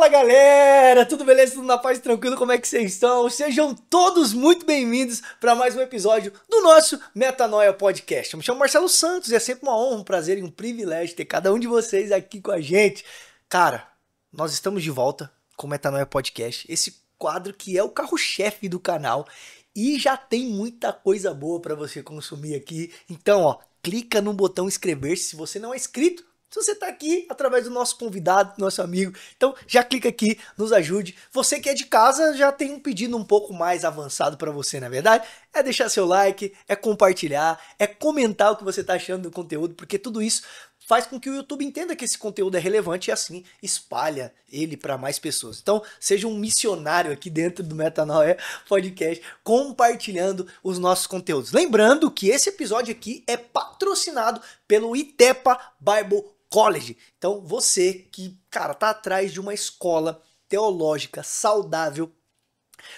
Fala galera, tudo beleza? Tudo na paz, tranquilo? Como é que vocês estão? Sejam todos muito bem-vindos para mais um episódio do nosso Metanoia Podcast. Eu me chamo Marcelo Santos e é sempre uma honra, um prazer e um privilégio ter cada um de vocês aqui com a gente. Cara, nós estamos de volta com o Metanoia Podcast, esse quadro que é o carro-chefe do canal e já tem muita coisa boa para você consumir aqui. Então, ó, clica no botão inscrever-se se você não é inscrito. Se você tá aqui através do nosso convidado, nosso amigo, então já clica aqui, nos ajude. Você que é de casa já tem um pedido um pouco mais avançado para você, na verdade. É deixar seu like, é compartilhar, é comentar o que você tá achando do conteúdo, porque tudo isso faz com que o YouTube entenda que esse conteúdo é relevante e assim espalha ele para mais pessoas. Então, seja um missionário aqui dentro do Metanoia Podcast, compartilhando os nossos conteúdos. Lembrando que esse episódio aqui é patrocinado pelo Itepa Bible College. Então, você que, cara, tá atrás de uma escola teológica saudável,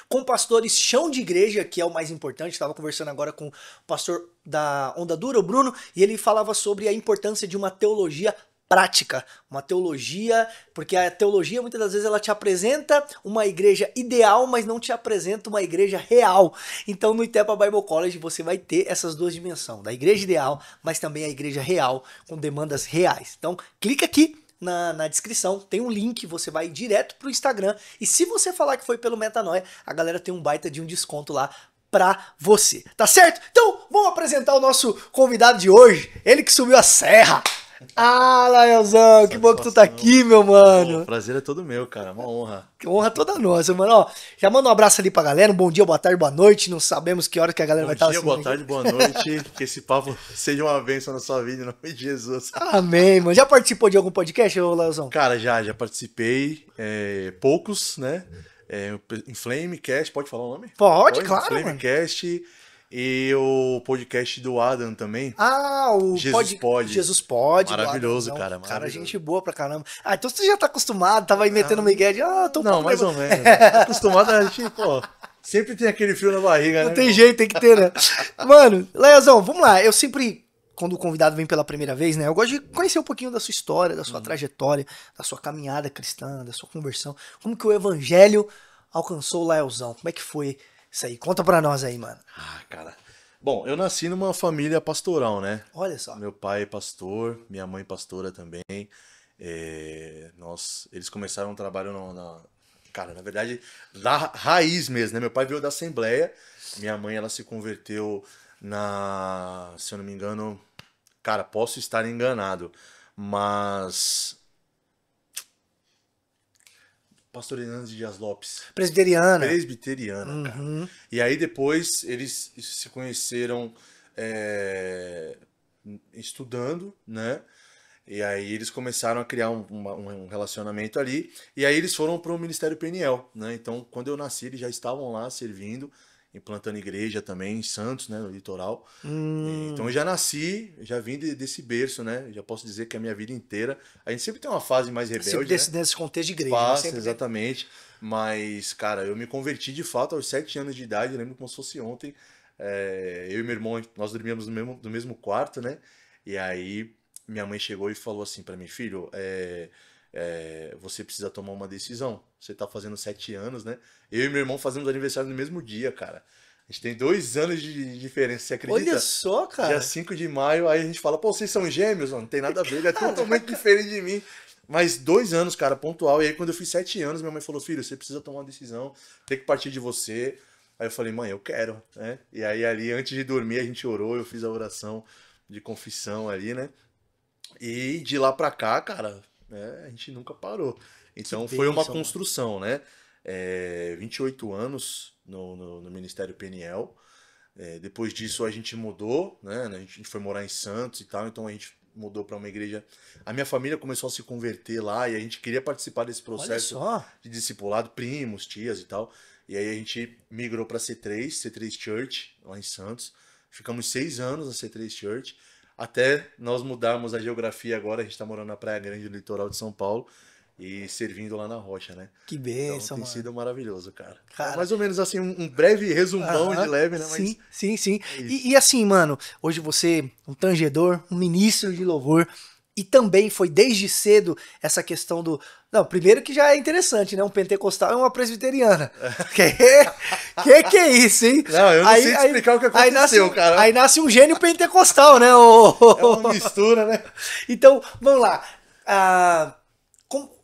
com pastores chão de igreja, que é o mais importante. Estava conversando agora com o pastor da Onda Dura, o Bruno, e ele falava sobre a importância de uma teologia prática, uma teologia, porque a teologia muitas das vezes ela te apresenta uma igreja ideal, mas não te apresenta uma igreja real. Então no Itepa Bible College você vai ter essas duas dimensões, da igreja ideal, mas também a igreja real, com demandas reais. Então clica aqui na descrição, tem um link, você vai direto pro Instagram, e se você falar que foi pelo Metanoia, a galera tem um baita de um desconto lá pra você, tá certo? Então, vamos apresentar o nosso convidado de hoje, ele que subiu a serra. Ah, Laelzão, que bom que tu tá aqui, meu mano. O prazer é todo meu, cara, uma honra. Que honra toda nossa, mano. Ó, já manda um abraço ali pra galera, um bom dia, boa tarde, boa noite, não sabemos que hora que a galera vai estar assistindo. Bom dia, boa tarde, boa noite, que esse papo seja uma bênção na sua vida, em nome de Jesus. Amém, mano. Já participou de algum podcast, ô Laelzão? Cara, já participei, poucos, né, em Flamecast, pode falar o nome? Pode, claro, Flamecast. E o podcast do Adam também. Ah, o Jesus Pode. Jesus Pode. Maravilhoso, cara. Maravilhoso. Cara, gente boa pra caramba. Ah, então você já tá acostumado, tava aí metendo Miguel de... tô não, mais ou menos. Acostumado a gente, pô... Sempre tem aquele frio na barriga, né? Não tem jeito, tem que ter, né? Mano, Laelzão, vamos lá. Eu sempre, quando o convidado vem pela primeira vez, né? Eu gosto de conhecer um pouquinho da sua história, da sua trajetória, da sua caminhada cristã, da sua conversão. Como que o evangelho alcançou o Laelzão? Como é que foi isso aí? Conta pra nós aí, mano. Ah, cara. Bom, eu nasci numa família pastoral, né? Olha só. Meu pai é pastor, minha mãe pastora também. Eles começaram um trabalho cara, na verdade, da raiz mesmo, né? Meu pai veio da Assembleia, minha mãe, ela se converteu se eu não me engano, cara, posso estar enganado, mas... Pastor Hernandes Dias Lopes. Presbiteriana, cara. E aí depois eles se conheceram estudando, né? E aí eles começaram a criar um relacionamento ali. E aí eles foram para o Ministério Peniel, né? Então, quando eu nasci, eles já estavam lá servindo, implantando igreja também em Santos, né, no litoral. Então eu já nasci, já vim desse berço, né? Já posso dizer que a minha vida inteira. A gente sempre tem uma fase mais rebelde, nesse contexto de igreja. Passa, exatamente. Mas, cara, eu me converti de fato aos 7 anos de idade, eu lembro como se fosse ontem. Eu e meu irmão, nós dormíamos no mesmo quarto, né? E aí minha mãe chegou e falou assim pra mim: filho, você precisa tomar uma decisão. Você tá fazendo 7 anos, né? Eu e meu irmão fazemos aniversário no mesmo dia, cara. A gente tem 2 anos de diferença, você acredita? Olha só, cara. Dia 5 de maio, aí a gente fala, pô, vocês são gêmeos? Não tem nada a ver, ele é totalmente diferente de mim. Mas 2 anos, cara, pontual. E aí quando eu fiz 7 anos, minha mãe falou: filho, você precisa tomar uma decisão, tem que partir de você. Aí eu falei: mãe, eu quero, né? E aí ali, antes de dormir, a gente orou, eu fiz a oração de confissão ali, né? E de lá pra cá, cara, a gente nunca parou. Então foi uma construção, né? 28 anos no Ministério Peniel. Depois disso a gente mudou, né? A gente foi morar em Santos e tal, então a gente mudou para uma igreja. A minha família começou a se converter lá e a gente queria participar desse processo de discipulado, primos, tias e tal. E aí a gente migrou para C3 Church, lá em Santos. Ficamos 6 anos na C3 Church, até nós mudarmos a geografia agora. A gente está morando na Praia Grande, no litoral de São Paulo, e servindo lá na Rocha, né? Que bênção, então, tem sido maravilhoso, cara. Cara, mais ou menos assim, um breve resumão de leve, né? Mas sim. E assim, mano, hoje você, um tangedor, um ministro de louvor, E também foi desde cedo essa questão do... Não, primeiro que já é interessante, né? Um pentecostal e uma presbiteriana. Que é isso, hein? Não, eu não sei te explicar o que aconteceu, cara. Aí nasce um gênio pentecostal, né? É uma mistura, né? Então, vamos lá.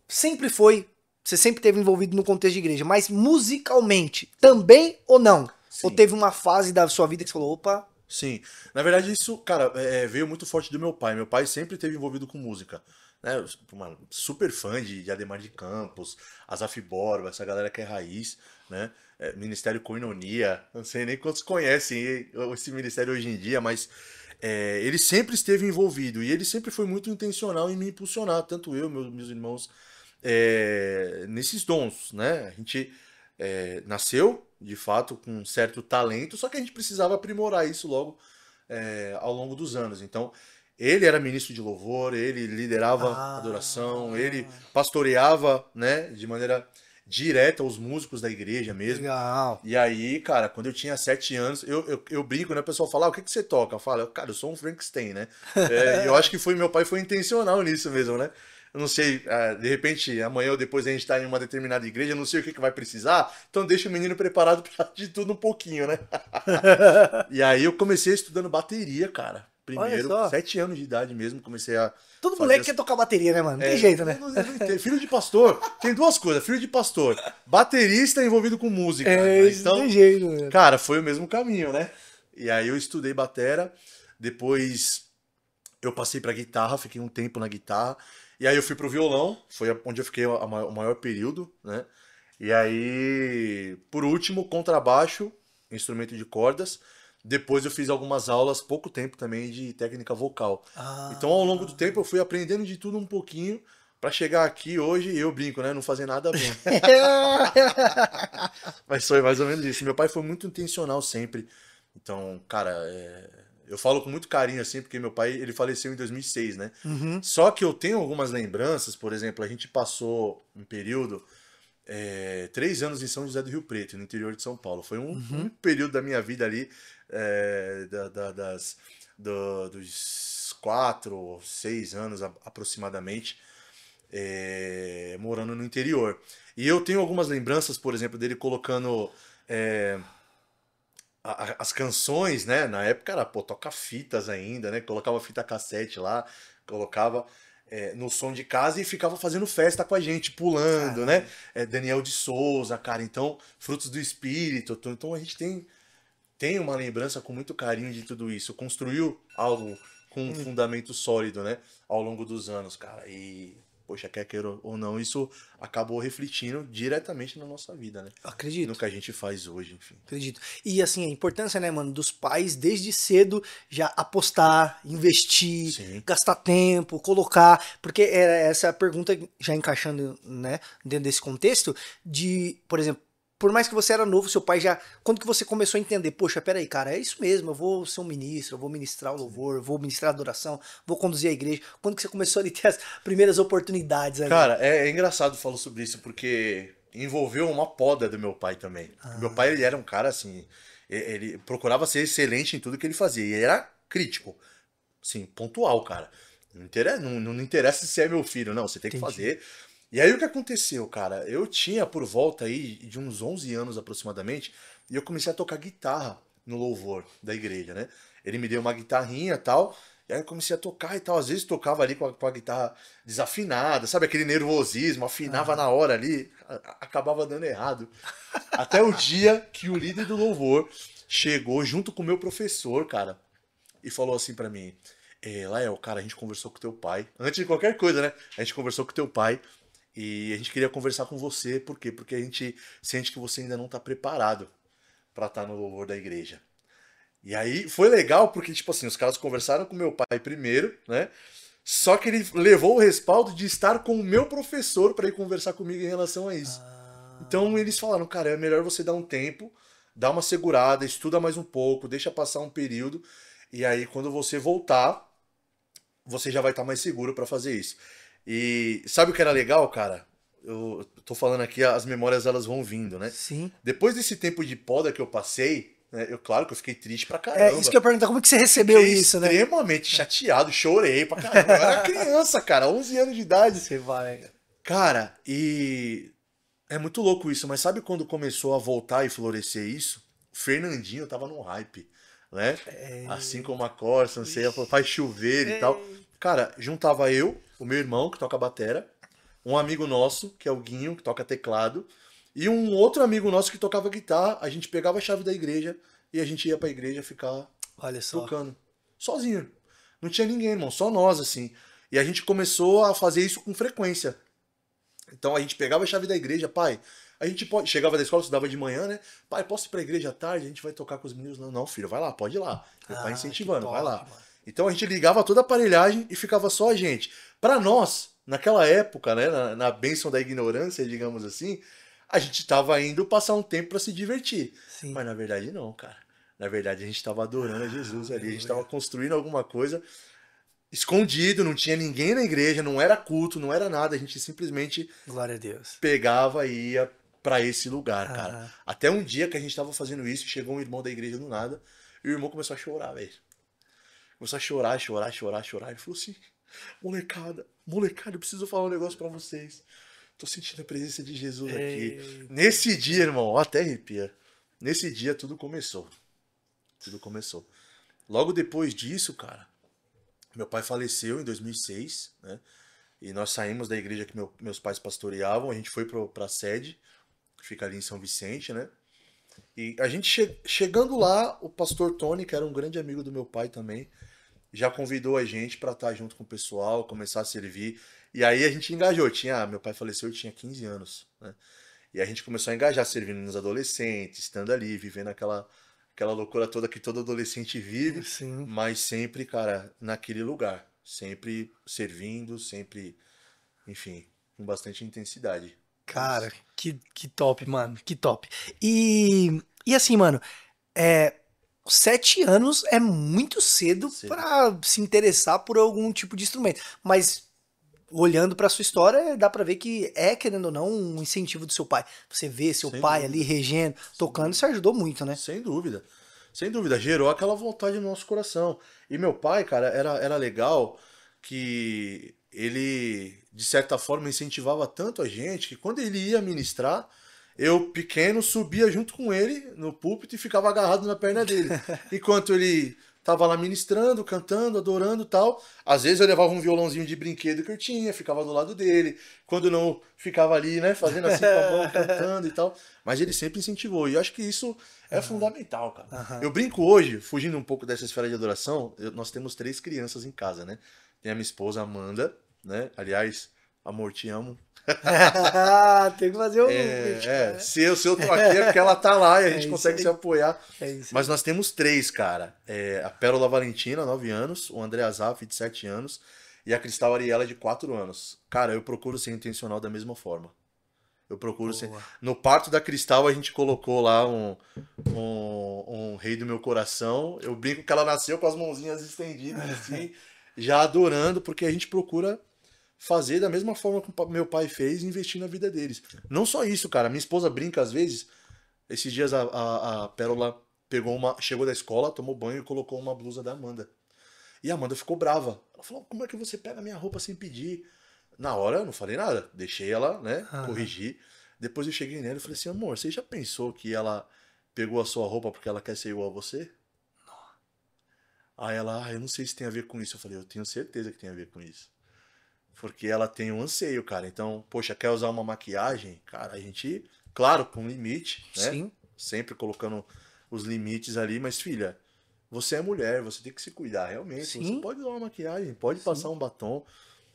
Sempre foi, você sempre esteve envolvido no contexto de igreja, mas musicalmente, também ou não? Sim. Ou teve uma fase da sua vida que você falou, opa... Sim, na verdade isso, cara, veio muito forte do meu pai. Meu pai sempre esteve envolvido com música, né? Mano, super fã de Ademar de Campos, Asaf Borba, essa galera que é raiz, né? Ministério Koinonia, não sei nem quantos conhecem esse ministério hoje em dia, mas ele sempre esteve envolvido e ele sempre foi muito intencional em me impulsionar, tanto eu, meus irmãos, nesses dons, né? A gente nasceu de fato com um certo talento, só que a gente precisava aprimorar isso logo ao longo dos anos. Então, ele era ministro de louvor, ele liderava a adoração, ele pastoreava, né, de maneira direta os músicos da igreja mesmo. Legal. E aí, cara, quando eu tinha 7 anos, eu brinco, né? O pessoal fala, o que você toca? Eu falo, cara, eu sou um Frankenstein, né? Eu acho que meu pai foi intencional nisso mesmo, né? Eu não sei, de repente, amanhã ou depois a gente tá em uma determinada igreja, eu não sei o que vai precisar, então deixa o menino preparado pra de tudo um pouquinho, né? E aí eu comecei estudando bateria, cara. Primeiro, 7 anos de idade mesmo, comecei a... Todo moleque quer tocar bateria, né, mano? Não tem jeito, né? Filho de pastor, tem duas coisas, filho de pastor, baterista envolvido com música. Então, não tem jeito, né? Cara, foi o mesmo caminho, né? E aí eu estudei batera, depois eu passei pra guitarra, fiquei um tempo na guitarra, e aí eu fui pro violão, foi onde eu fiquei o maior período, né? E aí, por último, contrabaixo, instrumento de cordas. Depois eu fiz algumas aulas, pouco tempo também, de técnica vocal. Então, ao longo do tempo, eu fui aprendendo de tudo um pouquinho pra chegar aqui hoje, e eu brinco, né? Não fazer nada bem. Mas foi mais ou menos isso. Meu pai foi muito intencional sempre. Então, cara, eu falo com muito carinho, assim, porque meu pai, ele faleceu em 2006, né? Uhum. Só que eu tenho algumas lembranças, por exemplo, a gente passou um período, 3 anos em São José do Rio Preto, no interior de São Paulo. Foi um período da minha vida ali, dos 4, 6 anos aproximadamente, morando no interior. E eu tenho algumas lembranças, por exemplo, dele colocando... as canções, né? Na época era, toca-fitas ainda, né? Colocava fita cassete lá, colocava no som de casa e ficava fazendo festa com a gente, pulando, né? Daniel de Souza, cara. Então, Frutos do Espírito. Então a gente tem uma lembrança com muito carinho de tudo isso. Construiu algo com um fundamento sólido, né? Ao longo dos anos, cara. E... poxa, quer queira ou não, isso acabou refletindo diretamente na nossa vida, né? Acredito. No que a gente faz hoje, enfim. Acredito. E assim, a importância, né, mano, dos pais desde cedo já apostar, investir, Sim. gastar tempo, colocar. Porque era essa pergunta, já encaixando, né, dentro desse contexto, de, por exemplo, por mais que você era novo, seu pai já. Quando que você começou a entender, poxa, peraí, cara, é isso mesmo, eu vou ser um ministro, eu vou ministrar o louvor, eu vou ministrar a adoração, vou conduzir a igreja. Quando que você começou a ter as primeiras oportunidades ali? Cara, é engraçado falar sobre isso, porque envolveu uma poda do meu pai também. Meu pai, ele era um cara assim, ele procurava ser excelente em tudo que ele fazia, e ele era crítico, assim, pontual, cara. Não interessa se é meu filho, não, você tem que fazer. E aí o que aconteceu, cara? Eu tinha por volta aí de uns 11 anos aproximadamente, e eu comecei a tocar guitarra no louvor da igreja, né? Ele me deu uma guitarrinha e tal, e aí eu comecei a tocar e tal. Às vezes tocava ali com a guitarra desafinada, sabe? Aquele nervosismo, afinava na hora ali, acabava dando errado. Até o dia que o líder do louvor chegou junto com o meu professor, cara, e falou assim pra mim: Lael, cara, a gente conversou com teu pai. Antes de qualquer coisa, né? A gente conversou com teu pai. E a gente queria conversar com você, por quê? Porque a gente sente que você ainda não está preparado para estar no louvor da igreja. E aí foi legal, porque, tipo assim, os caras conversaram com meu pai primeiro, né? Só que ele levou o respaldo de estar com o meu professor para ir conversar comigo em relação a isso. Então eles falaram, cara, é melhor você dar um tempo, dar uma segurada, estuda mais um pouco, deixa passar um período, e aí quando você voltar, você já vai estar mais seguro para fazer isso. E sabe o que era legal, cara? Eu tô falando aqui, as memórias elas vão vindo, né? Sim. Depois desse tempo de poda que eu passei, Claro que eu fiquei triste pra caramba. Isso que eu ia perguntar, como que você recebeu Fiquei isso, né? extremamente chateado, chorei pra caramba. Eu era criança, cara, 11 anos de idade. Você vai. Cara, e é muito louco isso, mas sabe quando começou a voltar e florescer isso? O Fernandinho tava no hype, né? Assim como a Corsa, não sei, faz chover e tal. Cara, juntava eu, o meu irmão, que toca batera, um amigo nosso, que é o Guinho, que toca teclado, e um outro amigo nosso que tocava guitarra. A gente pegava a chave da igreja e a gente ia pra igreja ficar Olha só. tocando. Sozinho. Não tinha ninguém, irmão, só nós, assim. E a gente começou a fazer isso com frequência. Então a gente pegava a chave da igreja, pai, a gente pode. Chegava da escola, estudava de manhã, né? Pai, posso ir pra igreja à tarde? A gente vai tocar com os meninos. Não, não, filho, vai lá, pode ir lá. Meu pai incentivando, que vai lá. top, mano. Então a gente ligava toda a aparelhagem e ficava só a gente. Pra nós, naquela época, né, na bênção da ignorância, digamos assim, a gente tava indo passar um tempo pra se divertir. Sim. Mas na verdade não, cara. Na verdade a gente tava adorando a Jesus ali, a gente tava construindo alguma coisa escondido, não tinha ninguém na igreja, não era culto, não era nada, a gente simplesmente Glória a Deus. pegava e ia pra esse lugar, cara. Aham. Até um dia que a gente tava fazendo isso, chegou um irmão da igreja do nada, e o irmão começou a chorar, velho. Começou a chorar, chorar, chorar, chorar. Ele falou assim: molecada, eu preciso falar um negócio pra vocês. Tô sentindo a presença de Jesus aqui. Nesse dia, irmão, ó, até arrepia. Nesse dia tudo começou. Tudo começou. Logo depois disso, cara, meu pai faleceu em 2006, né? E nós saímos da igreja que meus pais pastoreavam, a gente foi pra sede, que fica ali em São Vicente, né? E a gente chegando lá, o pastor Tony, que era um grande amigo do meu pai também, já convidou a gente pra estar junto com o pessoal, começar a servir. E aí a gente engajou. Meu pai faleceu, eu tinha 15 anos, né? E a gente começou a engajar, servindo nos adolescentes, estando ali, vivendo aquela loucura toda que todo adolescente vive, Sim. mas sempre, cara, naquele lugar. Sempre servindo, sempre, enfim, com bastante intensidade. Cara, que top, mano. Que top. E assim, mano, 7 anos é muito cedo Cedo. pra se interessar por algum tipo de instrumento. Mas olhando pra sua história, dá pra ver que querendo ou não, um incentivo do seu pai. Você vê seu Sem pai dúvida. ali regendo, tocando, isso ajudou muito, né? Sem dúvida. Sem dúvida. Gerou aquela vontade no nosso coração. E meu pai, cara, era legal que ele, de certa forma, incentivava tanto a gente que quando ele ia ministrar, eu, pequeno, subia junto com ele no púlpito e ficava agarrado na perna dele. Enquanto ele tava lá ministrando, cantando, adorando e tal. Às vezes eu levava um violãozinho de brinquedo que eu tinha, ficava do lado dele. Quando não, ficava ali, né, fazendo assim com a mão, cantando e tal. Mas ele sempre incentivou. E eu acho que isso é fundamental, cara. Eu brinco hoje, fugindo um pouco dessa esfera de adoração, nós temos 3 crianças em casa, né? Tem a minha esposa, Amanda, né? Aliás, amor, te amo. Tem que fazer um. Se eu tô aqui é porque ela tá lá e a gente isso consegue aí. se apoiar. É isso. Mas nós temos 3, cara. A Pérola Valentina, 9 anos, o André Azaf, de 7 anos, e a Cristal Ariela, de 4 anos. Cara, eu procuro ser intencional da mesma forma. Eu procuro ser. No parto da Cristal, a gente colocou lá um rei do meu coração. Eu brinco que ela nasceu com as mãozinhas estendidas, assim, já adorando, porque a gente procura fazer da mesma forma que o meu pai fez e investir na vida deles. Não só isso, cara. Minha esposa brinca às vezes. Esses dias a Pérola chegou da escola, tomou banho e colocou uma blusa da Amanda. E a Amanda ficou brava. Ela falou: como é que você pega minha roupa sem pedir? Na hora eu não falei nada. Deixei ela, né, corrigir. Depois eu cheguei nela e falei assim: amor, você já pensou que ela pegou a sua roupa porque ela quer ser igual a você? Aí ela: eu não sei se tem a ver com isso. Eu falei: eu tenho certeza que tem a ver com isso. Porque ela tem um anseio, cara. Então, poxa, quer usar uma maquiagem? Cara, a gente, claro, com limite, né? Sim. Sempre colocando os limites ali, mas filha, você é mulher, você tem que se cuidar, realmente. Sim. Você pode usar uma maquiagem, pode passar um batom,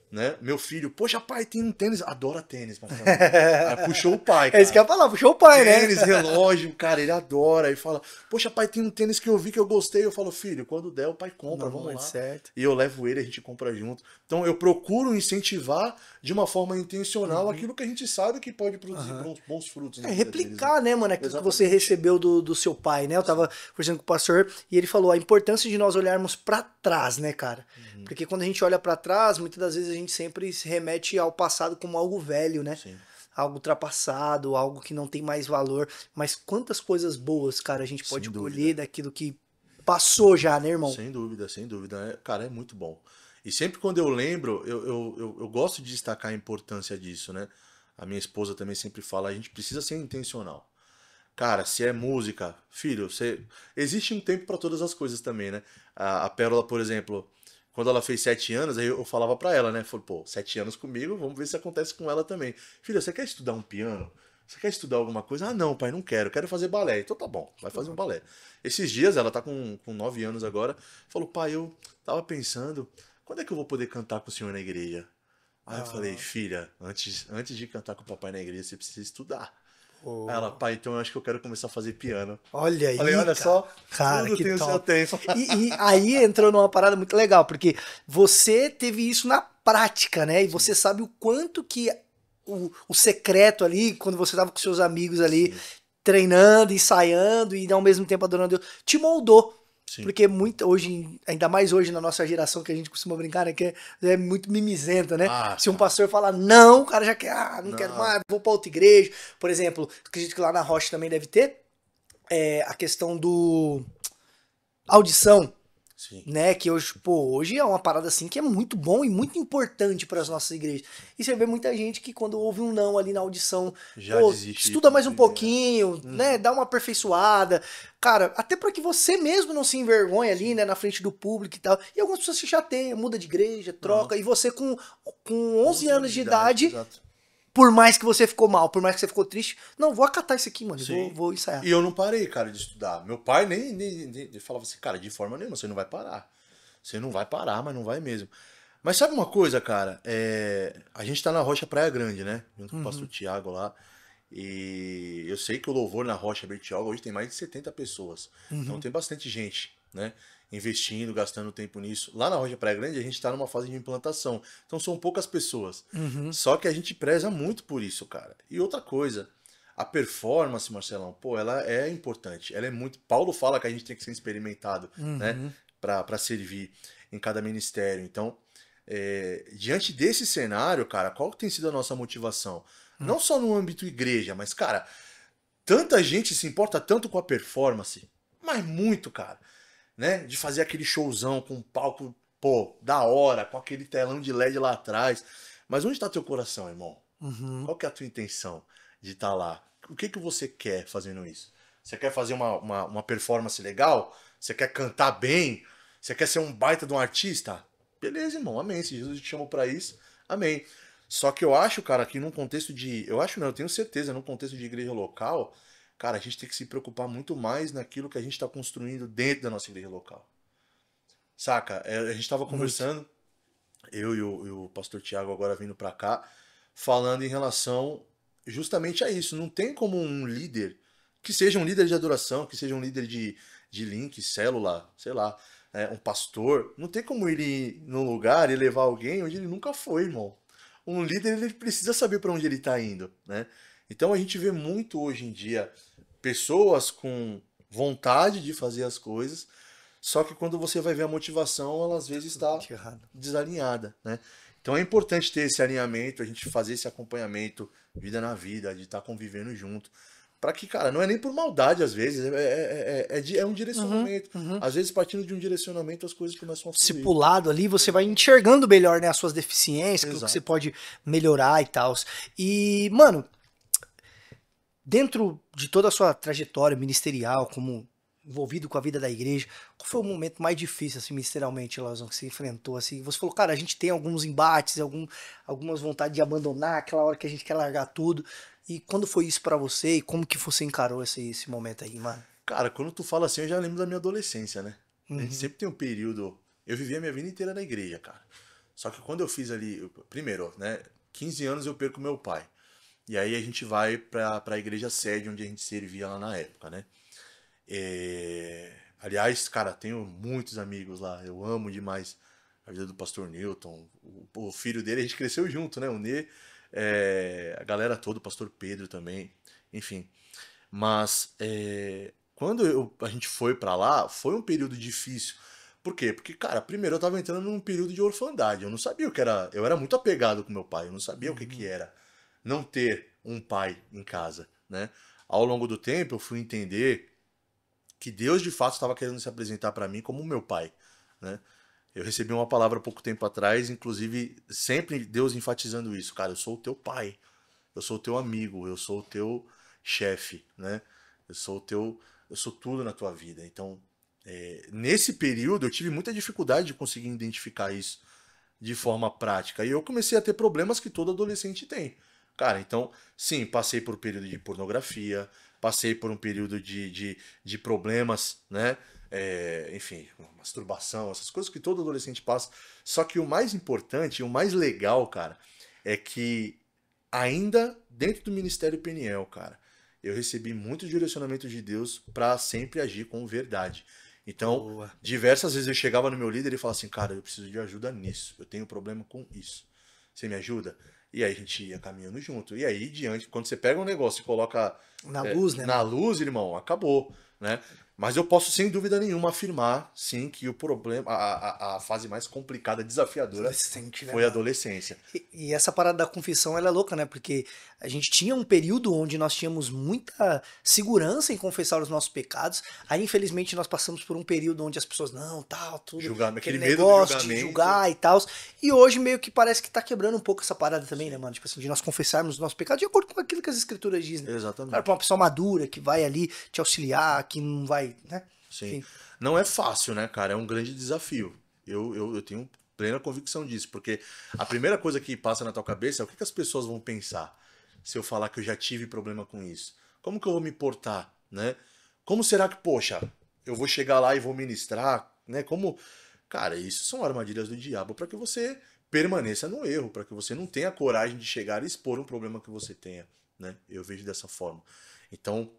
né? Meu filho, poxa, pai, tem um tênis, adora tênis, Marcelo. Aí puxou o pai, cara. É isso que eu ia falar, puxou o pai, né? Tênis, relógio, cara, ele adora. E fala: poxa, pai, tem um tênis que eu vi que eu gostei. Eu falo: filho, quando der, o pai compra, vamos lá. Certo. E eu levo ele, a gente compra junto. Então eu procuro incentivar de uma forma intencional aquilo que a gente sabe que pode produzir bons frutos. Na vida Replicar, deles, né, mano, aquilo que Exatamente. você recebeu do seu pai, né? Eu tava conversando com o pastor e ele falou a importância de nós olharmos pra trás, né, cara? Porque quando a gente olha pra trás, muitas das vezes a gente sempre se remete ao passado como algo velho, né? Sim. algo ultrapassado, algo que não tem mais valor, mas quantas coisas boas, cara, a gente pode Sem colher dúvida. daquilo que passou já, né, irmão? Sem dúvida, sem dúvida. Cara, é muito bom. E sempre quando eu lembro, eu gosto de destacar a importância disso, né? A minha esposa também sempre fala, a gente precisa ser intencional. Cara, se é música, filho, existe um tempo para todas as coisas também, né? A Pérola, por exemplo, quando ela fez 7 anos, aí eu falava pra ela, né? Falei, pô, 7 anos comigo, vamos ver se acontece com ela também. Filha, você quer estudar um piano? Você quer estudar alguma coisa? Ah, não, pai, não quero, quero fazer balé. Então tá bom, vai fazer um balé. Esses dias, ela tá com 9 anos agora, falou, pai, eu tava pensando, quando é que eu vou poder cantar com o senhor na igreja? Aí eu falei, Ah, filha, antes de cantar com o papai na igreja, você precisa estudar. Aí ela, pô. pai, então eu acho que eu quero começar a fazer piano. Olha Falei, aí, olha cara. só, Cara, tudo que tem o seu top. tempo. E aí entrou numa parada muito legal, porque você teve isso na prática, né? E você Sim, sabe o quanto que o secreto ali, quando você tava com seus amigos ali, sim, treinando, ensaiando e ao mesmo tempo adorando Deus, te moldou. sim. Porque muito hoje, ainda mais hoje na nossa geração que a gente costuma brincar, né? Que é muito mimizenta, né? Ah, Se um cara, pastor falar não, o cara já quer, não quero não. mais, vou pra outra igreja. Por exemplo, acredito que lá na Rocha também deve ter a questão do audição, Sim, né? Que hoje, pô, hoje é uma parada assim que é muito bom e muito importante para as sim, nossas igrejas. sim. E você vê muita gente que quando ouve um não ali na audição, Já pô, desisti de estuda tudo mais um de ver. pouquinho, né? Uhum, Dá uma aperfeiçoada. Cara, até para que você mesmo não se envergonhe ali, sim. né, na frente do público e tal. E algumas pessoas se chateiam, muda de igreja, Não, troca, e você com 11 11 anos anos de de idade, idade, exato. por mais que você ficou mal, por mais que você ficou triste, não, vou acatar isso aqui, mano, e vou, Sim. vou ensaiar. E eu não parei, cara, de estudar. Meu pai nem falava assim, cara, de forma nenhuma, você não vai parar. Você não vai parar, mas não vai mesmo. Mas sabe uma coisa, cara? A gente tá na Rocha Praia Grande, né? Junto com o pastor Uhum, Tiago lá. E eu sei que o louvor na Rocha Bertioga hoje tem mais de 70 pessoas. Então uhum, tem bastante gente, né? Investindo, gastando tempo nisso. Lá na Rocha Praia Grande a gente tá numa fase de implantação. Então são poucas pessoas. uhum. Só que a gente preza muito por isso, cara. E outra coisa, a performance, Marcelão, pô, ela é importante. Ela é muito. Paulo fala que a gente tem que ser experimentado, né? Uhum. Pra servir em cada ministério. Então, diante desse cenário, cara, qual tem sido a nossa motivação? Não só no âmbito igreja, mas, cara, tanta gente se importa tanto com a performance, mas muito, cara, né? De fazer aquele showzão com um palco, pô, da hora, com aquele telão de LED lá atrás. Mas onde está teu coração, irmão? Uhum. Qual que é a tua intenção de estar lá? O que que você quer fazendo isso? Você quer fazer uma performance legal? Você quer cantar bem? Você quer ser um baita de um artista? Beleza, irmão, amém. Se Jesus te chamou pra isso, amém. Só que eu acho, cara, que num contexto de. Eu acho não, eu tenho certeza, num contexto de igreja local, cara, a gente tem que se preocupar muito mais naquilo que a gente está construindo dentro da nossa igreja local. Saca? A gente tava Muito. conversando, eu e o pastor Tiago agora vindo pra cá, falando em relação justamente a isso. Não tem como um líder, que seja um líder de adoração, que seja um líder de link, célula, sei lá, um pastor, não tem como ele ir num lugar e levar alguém onde ele nunca foi, irmão. Um líder, ele precisa saber para onde ele está indo, né? Então a gente vê muito hoje em dia pessoas com vontade de fazer as coisas, só que quando você vai ver a motivação, ela às vezes está Totalmente errado. desalinhada, né? Então é importante ter esse alinhamento, a gente fazer esse acompanhamento, vida na vida, de estar convivendo junto. Pra que, cara, não é nem por maldade às vezes, é um Uhum, direcionamento. uhum. Às vezes, partindo de um direcionamento, as coisas começam a fluir. Discipulado ali, você vai Exato. enxergando melhor, né, as suas deficiências, aquilo que você Exato. pode melhorar e tal. E, mano, dentro de toda a sua trajetória ministerial, como envolvido com a vida da igreja, qual foi o momento mais difícil, assim, ministerialmente, Leozão, que você enfrentou, assim? Você falou, cara, a gente tem alguns embates, algumas vontades de abandonar, aquela hora que a gente quer largar tudo. E quando foi isso pra você? E como que você encarou esse momento aí, mano? Cara, quando tu fala assim, eu já lembro da minha adolescência, né? A gente Uhum, sempre tem um período. Eu vivi a minha vida inteira na igreja, cara. Só que quando eu fiz ali, primeiro, né? 15 anos eu perco meu pai. E aí a gente vai pra igreja sede onde a gente servia lá na época, né? Aliás, cara, tenho muitos amigos lá. Eu amo demais a vida do pastor Newton. O filho dele, a gente cresceu junto, né? O Nê, a galera toda, o pastor Pedro também. Enfim. Mas quando a gente foi pra lá, foi um período difícil. Por quê? Porque, cara, primeiro eu tava entrando num período de orfandade. Eu não sabia o que era. Eu era muito apegado com meu pai. Eu não sabia o que uhum, era não ter um pai em casa, né? Ao longo do tempo eu fui entender que Deus de fato estava querendo se apresentar para mim como meu pai, né? Eu recebi uma palavra há pouco tempo atrás, inclusive sempre Deus enfatizando isso, cara, eu sou o teu pai, eu sou o teu amigo, eu sou o teu chefe, né? Eu sou tudo na tua vida. Então, nesse período eu tive muita dificuldade de conseguir identificar isso de forma prática. E eu comecei a ter problemas que todo adolescente tem. Cara, então, sim, passei por um período de pornografia, passei por um período de problemas, né? Enfim, masturbação, essas coisas que todo adolescente passa. Só que o mais importante, o mais legal, cara, é que ainda dentro do Ministério Peniel, cara, eu recebi muito direcionamento de Deus pra sempre agir com verdade. Então, Boa. diversas vezes eu chegava no meu líder e falava assim, cara, eu preciso de ajuda nisso, eu tenho problema com isso. Você me ajuda? E aí a gente ia caminhando junto. E aí, diante, quando você pega um negócio e coloca Na luz, né, na mano? luz, irmão, acabou, né? Mas eu posso, sem dúvida nenhuma, afirmar, sim, que o problema, a fase mais complicada, desafiadora, Adolescente, né, foi a mano? adolescência. E essa parada da confissão, ela é louca, né? Porque a gente tinha um período onde nós tínhamos muita segurança em confessar os nossos pecados. Aí, infelizmente, nós passamos por um período onde as pessoas, não, tal, tudo, Julgamento, aquele aquele medo do negócio de julgamento. julgar e tal. E hoje meio que parece que tá quebrando um pouco essa parada também, né, mano? Tipo assim, de nós confessarmos os nossos pecados de acordo com aquilo que as escrituras dizem. Exatamente. Claro, pra uma pessoa madura, que vai ali te auxiliar, que não vai, né? Sim. Enfim. Não é fácil, né, cara? É um grande desafio. Eu tenho plena convicção disso, porque a primeira coisa que passa na tua cabeça é o que as pessoas vão pensar se eu falar que eu já tive problema com isso. Como que eu vou me portar, né? Como será que, poxa, eu vou chegar lá e vou ministrar, né? Como, cara, isso são armadilhas do diabo para que você permaneça no erro, para que você não tenha coragem de chegar e expor um problema que você tenha, né? Eu vejo dessa forma. Então,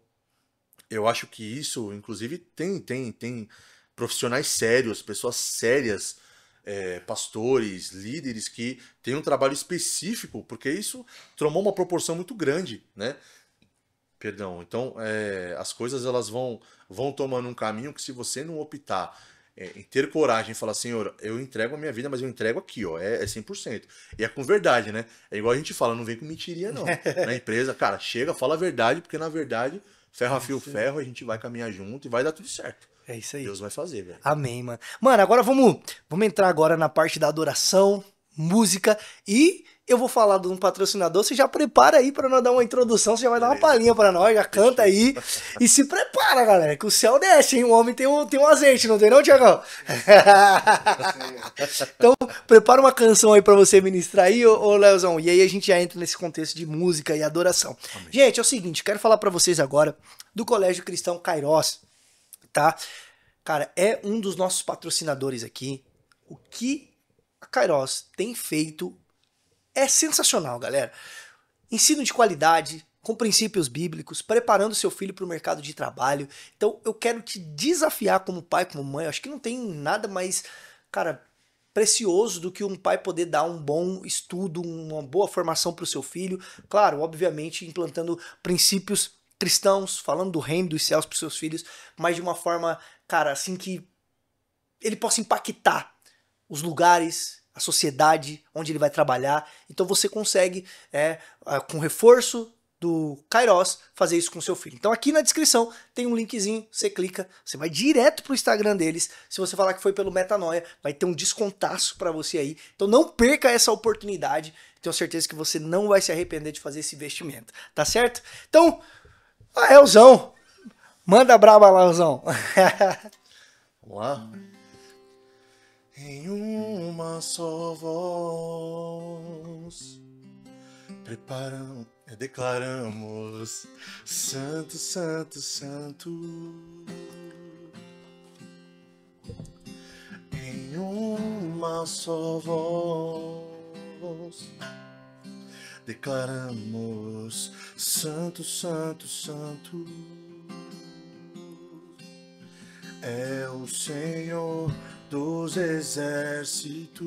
eu acho que isso, inclusive, tem profissionais sérios, pessoas sérias, pastores, líderes que têm um trabalho específico, porque isso tomou uma proporção muito grande, né? Perdão. Então, as coisas elas vão tomando um caminho que se você não optar em ter coragem e falar, Senhor, eu entrego a minha vida, mas eu entrego aqui, ó, é 100%. E é com verdade, né? É igual a gente fala, não vem com mentirinha, não. Na empresa, cara, chega, fala a verdade, porque na verdade, ferro a fio ferro, a gente vai caminhar junto e vai dar tudo certo. É isso aí. Deus vai fazer, velho. Amém, mano. Mano, agora vamos entrar agora na parte da adoração, música e eu vou falar de um patrocinador. Você já prepara aí pra nós dar uma introdução, você já vai dar uma palhinha pra nós, já canta aí e se prepara, galera, que o céu desce, hein? O homem tem um azeite, não tem não, Tiagão? Então, prepara uma canção aí pra você ministrar aí, ô Leozão, e aí a gente já entra nesse contexto de música e adoração. Amém. Gente, é o seguinte, quero falar pra vocês agora do Colégio Cristão Kairos, tá? Cara, é um dos nossos patrocinadores aqui. O que a Kairos tem feito é sensacional, galera. Ensino de qualidade, com princípios bíblicos, preparando seu filho para o mercado de trabalho. Então, eu quero te desafiar como pai, como mãe. Eu acho que não tem nada mais, cara, precioso do que um pai poder dar um bom estudo, uma boa formação para o seu filho. Claro, obviamente, implantando princípios cristãos, falando do reino dos céus para os seus filhos, mas de uma forma, cara, assim que ele possa impactar os lugares, a sociedade onde ele vai trabalhar. Então você consegue, com reforço do Kairos, fazer isso com seu filho. Então aqui na descrição tem um linkzinho, você clica, você vai direto pro Instagram deles. Se você falar que foi pelo Metanoia, vai ter um descontaço para você aí. Então não perca essa oportunidade. Tenho certeza que você não vai se arrepender de fazer esse investimento. Tá certo? Então, Elzão, manda braba lá, Elzão. Vamos lá? Em uma só voz declaramos Santo, Santo, Santo. Em uma só voz declaramos Santo, Santo, Santo. É o Senhor dos exércitos,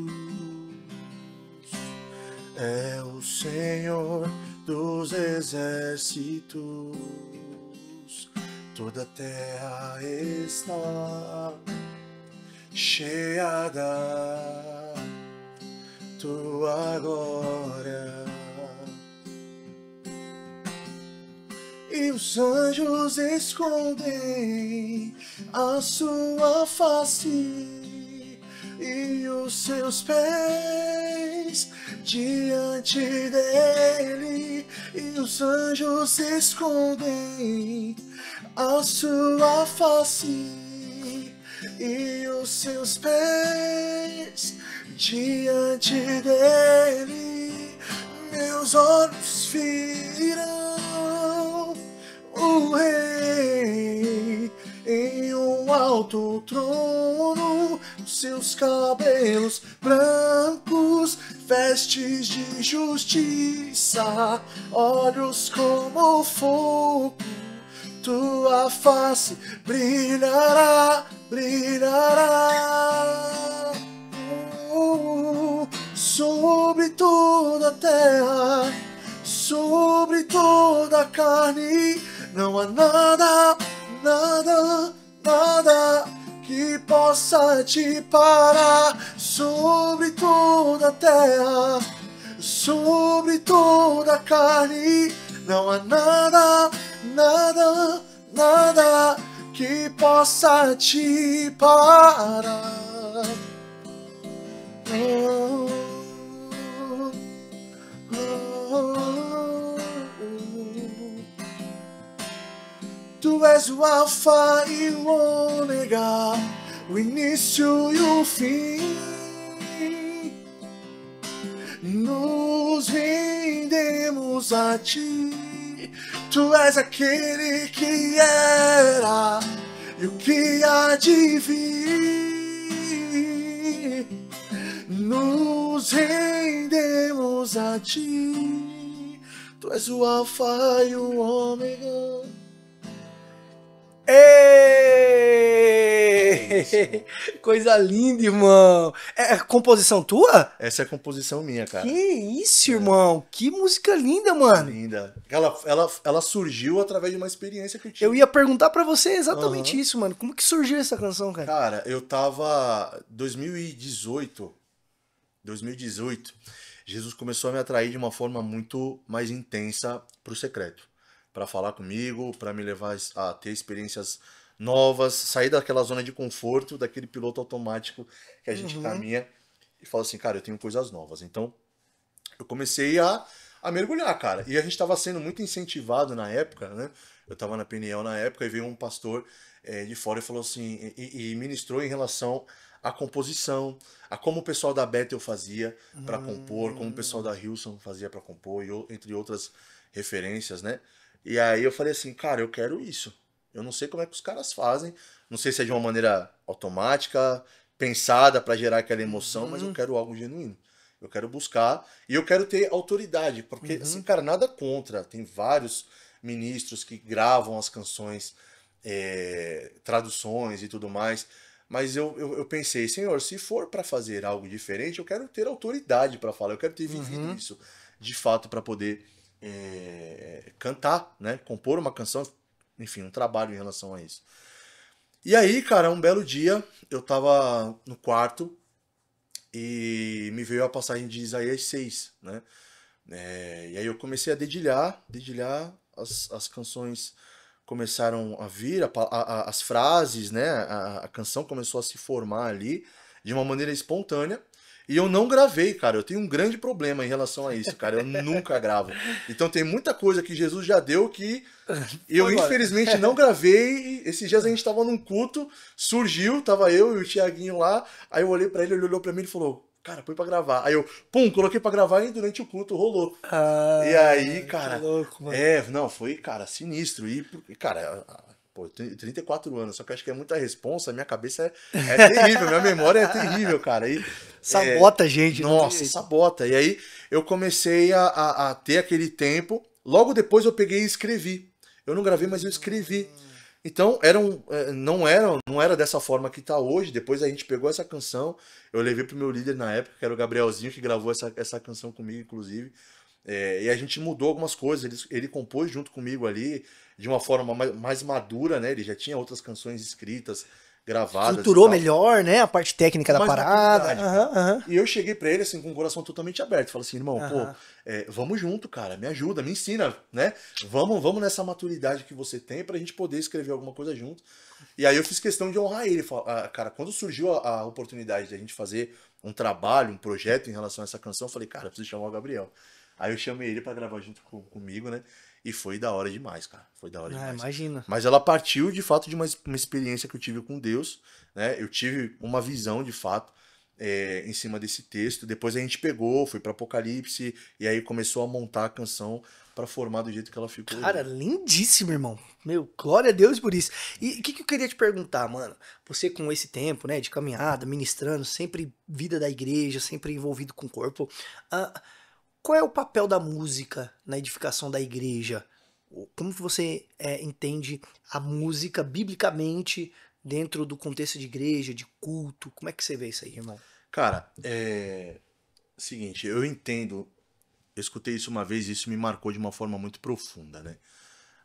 é o Senhor dos exércitos, toda a terra está cheia da tua glória. e os anjos escondem a sua face e os seus pés diante dele, e os anjos escondem a sua face e os seus pés diante dele. Meus olhos viram o Rei em um alto trono, seus cabelos brancos, vestes de justiça, olhos como fogo, tua face brilhará, brilhará. Sobre toda a terra, sobre toda a carne, não há nada, nada, nada que possa te parar. Sobre toda a terra, sobre toda a carne, não há nada, nada, nada que possa te parar. Tu és o Alfa e o Ômega, o início e o fim. Nos rendemos a ti. Tu és aquele que era e o que há de vir. Nos rendemos a ti. Tu és o Alfa e o Ômega. Ei! Coisa linda, irmão. É composição tua? Essa é a composição minha, cara. Que isso, irmão. Que música linda, mano. Linda. Ela surgiu através de uma experiência que eu tive. Eu ia perguntar pra você exatamente isso, mano. Como que surgiu essa canção, cara? Cara, eu tava... 2018, Jesus começou a me atrair de uma forma muito mais intensa pro secreto. Pra falar comigo, pra me levar a ter experiências novas, sair daquela zona de conforto, daquele piloto automático que a gente caminha e fala assim, cara, eu tenho coisas novas. Então, eu comecei a mergulhar, cara. E a gente tava sendo muito incentivado na época, né? Eu tava na PNL na época e veio um pastor de fora e falou assim, e ministrou em relação à composição, a como o pessoal da Bethel fazia pra compor, como o pessoal da Hillsong fazia pra compor, e entre outras referências, né? E aí eu falei assim, cara, eu quero isso. Eu não sei como é que os caras fazem, não sei se é de uma maneira automática, pensada pra gerar aquela emoção, mas eu quero algo genuíno. Eu quero buscar e eu quero ter autoridade, porque assim, cara, nada contra. Tem vários ministros que gravam as canções, traduções e tudo mais, mas eu pensei, Senhor, se for pra fazer algo diferente, eu quero ter autoridade pra falar, eu quero ter vivido isso de fato pra poder cantar, né? Compor uma canção, enfim, um trabalho em relação a isso. E aí, cara, um belo dia, eu tava no quarto e me veio a passagem de Isaías 6, né? E aí eu comecei a dedilhar, as canções começaram a vir, as frases, né? A canção começou a se formar ali de uma maneira espontânea. E eu não gravei, cara. Eu tenho um grande problema em relação a isso, cara. Eu nunca gravo. Então tem muita coisa que Jesus já deu que eu, infelizmente, não gravei. Esses dias a gente tava num culto, surgiu, tava eu e o Thiaguinho lá. Aí eu olhei pra ele, ele olhou pra mim e falou, cara, põe pra gravar. Aí eu, coloquei pra gravar e durante o culto rolou. E aí, cara... Que louco, mano. Não, foi, cara, sinistro. E, cara... Pô, eu tenho 34 anos, só que eu acho que é muita responsa, minha cabeça é terrível, minha memória é terrível, cara. E, sabota a gente. Nossa, sabota. E aí eu comecei a ter aquele tempo, logo depois eu peguei e escrevi. Eu não gravei, mas eu escrevi. Então, não era dessa forma que tá hoje. Depois a gente pegou essa canção, eu levei pro meu líder na época, que era o Gabrielzinho, que gravou essa canção comigo, inclusive. E a gente mudou algumas coisas, ele compôs junto comigo ali, de uma forma mais madura, né? Ele já tinha outras canções escritas, gravadas. Estruturou melhor, né? A parte técnica da Mais parada. E eu cheguei pra ele assim, com o coração totalmente aberto. Falei assim, irmão, pô, vamos junto, cara. Me ajuda, me ensina, né? Vamos nessa maturidade que você tem pra gente poder escrever alguma coisa junto. E aí eu fiz questão de honrar ele. Cara, quando surgiu a oportunidade de a gente fazer um trabalho, um projeto em relação a essa canção, eu falei, cara, eu preciso chamar o Gabriel. Aí eu chamei ele pra gravar junto comigo, né? E foi da hora demais, cara. Foi da hora demais. Imagina. Mas ela partiu, de fato, de uma experiência que eu tive com Deus, né? Eu tive uma visão, de fato, em cima desse texto. Depois a gente pegou, foi para Apocalipse, e aí começou a montar a canção para formar do jeito que ela ficou. Cara, lindíssimo, irmão. Meu, glória a Deus por isso. E o que eu queria te perguntar, mano? Você com esse tempo, né, de caminhada, ministrando, sempre vida da igreja, sempre envolvido com o corpo. Qual é o papel da música na edificação da igreja? Como que você entende a música biblicamente dentro do contexto de igreja, de culto? Como é que você vê isso aí, irmão? Cara, seguinte, eu entendo, eu escutei isso uma vez e isso me marcou de uma forma muito profunda, né?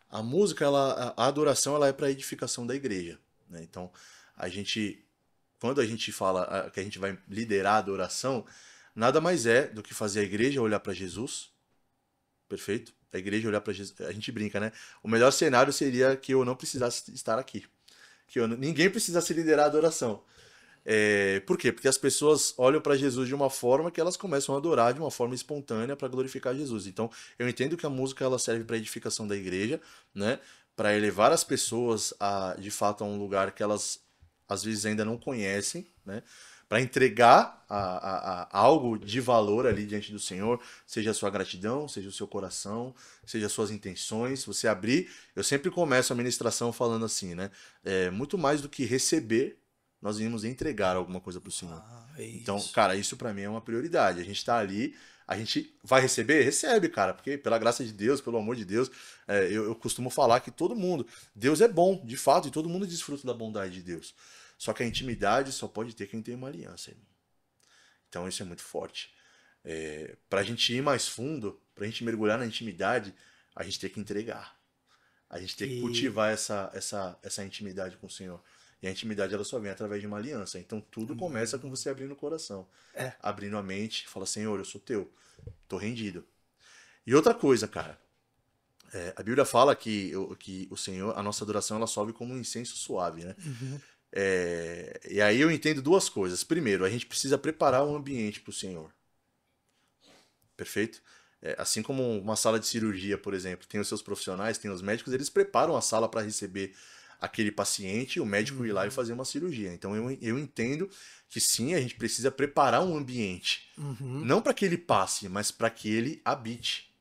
A música, a adoração, ela é para edificação da igreja, né? Então, quando a gente fala que a gente vai liderar a adoração, nada mais é do que fazer a igreja olhar para Jesus, perfeito? A igreja olhar para Jesus, a gente brinca, né? O melhor cenário seria que eu não precisasse estar aqui, ninguém precisasse liderar a adoração. Por quê? Porque as pessoas olham para Jesus de uma forma que elas começam a adorar de uma forma espontânea para glorificar Jesus. Então, eu entendo que a música ela serve para edificação da igreja, né? Para elevar as pessoas de fato a um lugar que elas às vezes ainda não conhecem, né? Para entregar algo de valor ali diante do Senhor, seja a sua gratidão, seja o seu coração, seja as suas intenções. Você abrir, eu sempre começo a ministração falando assim, né? Muito mais do que receber, nós íamos entregar alguma coisa para o Senhor. Então, cara, isso para mim é uma prioridade. A gente tá ali, a gente vai receber? Recebe, cara, porque pela graça de Deus, pelo amor de Deus, eu costumo falar que Deus é bom, de fato, e todo mundo desfruta da bondade de Deus. Só que a intimidade só pode ter quem tem uma aliança, irmão. Então isso é muito forte. Pra gente ir mais fundo, pra gente mergulhar na intimidade, a gente tem que entregar. A gente tem que cultivar essa intimidade com o Senhor. E a intimidade ela só vem através de uma aliança. Então tudo começa com você abrindo o coração. Abrindo a mente, fala, Senhor, eu sou teu. Tô rendido. E outra coisa, cara. A Bíblia fala que o Senhor, a nossa adoração, ela sobe como um incenso suave, né? E aí eu entendo duas coisas. Primeiro, a gente precisa preparar um ambiente para o Senhor. Perfeito? Assim como uma sala de cirurgia, por exemplo, tem os seus profissionais, tem os médicos, eles preparam a sala para receber aquele paciente e o médico ir lá e fazer uma cirurgia. Então eu entendo que sim, a gente precisa preparar um ambiente. Não para que ele passe, mas para que ele habite.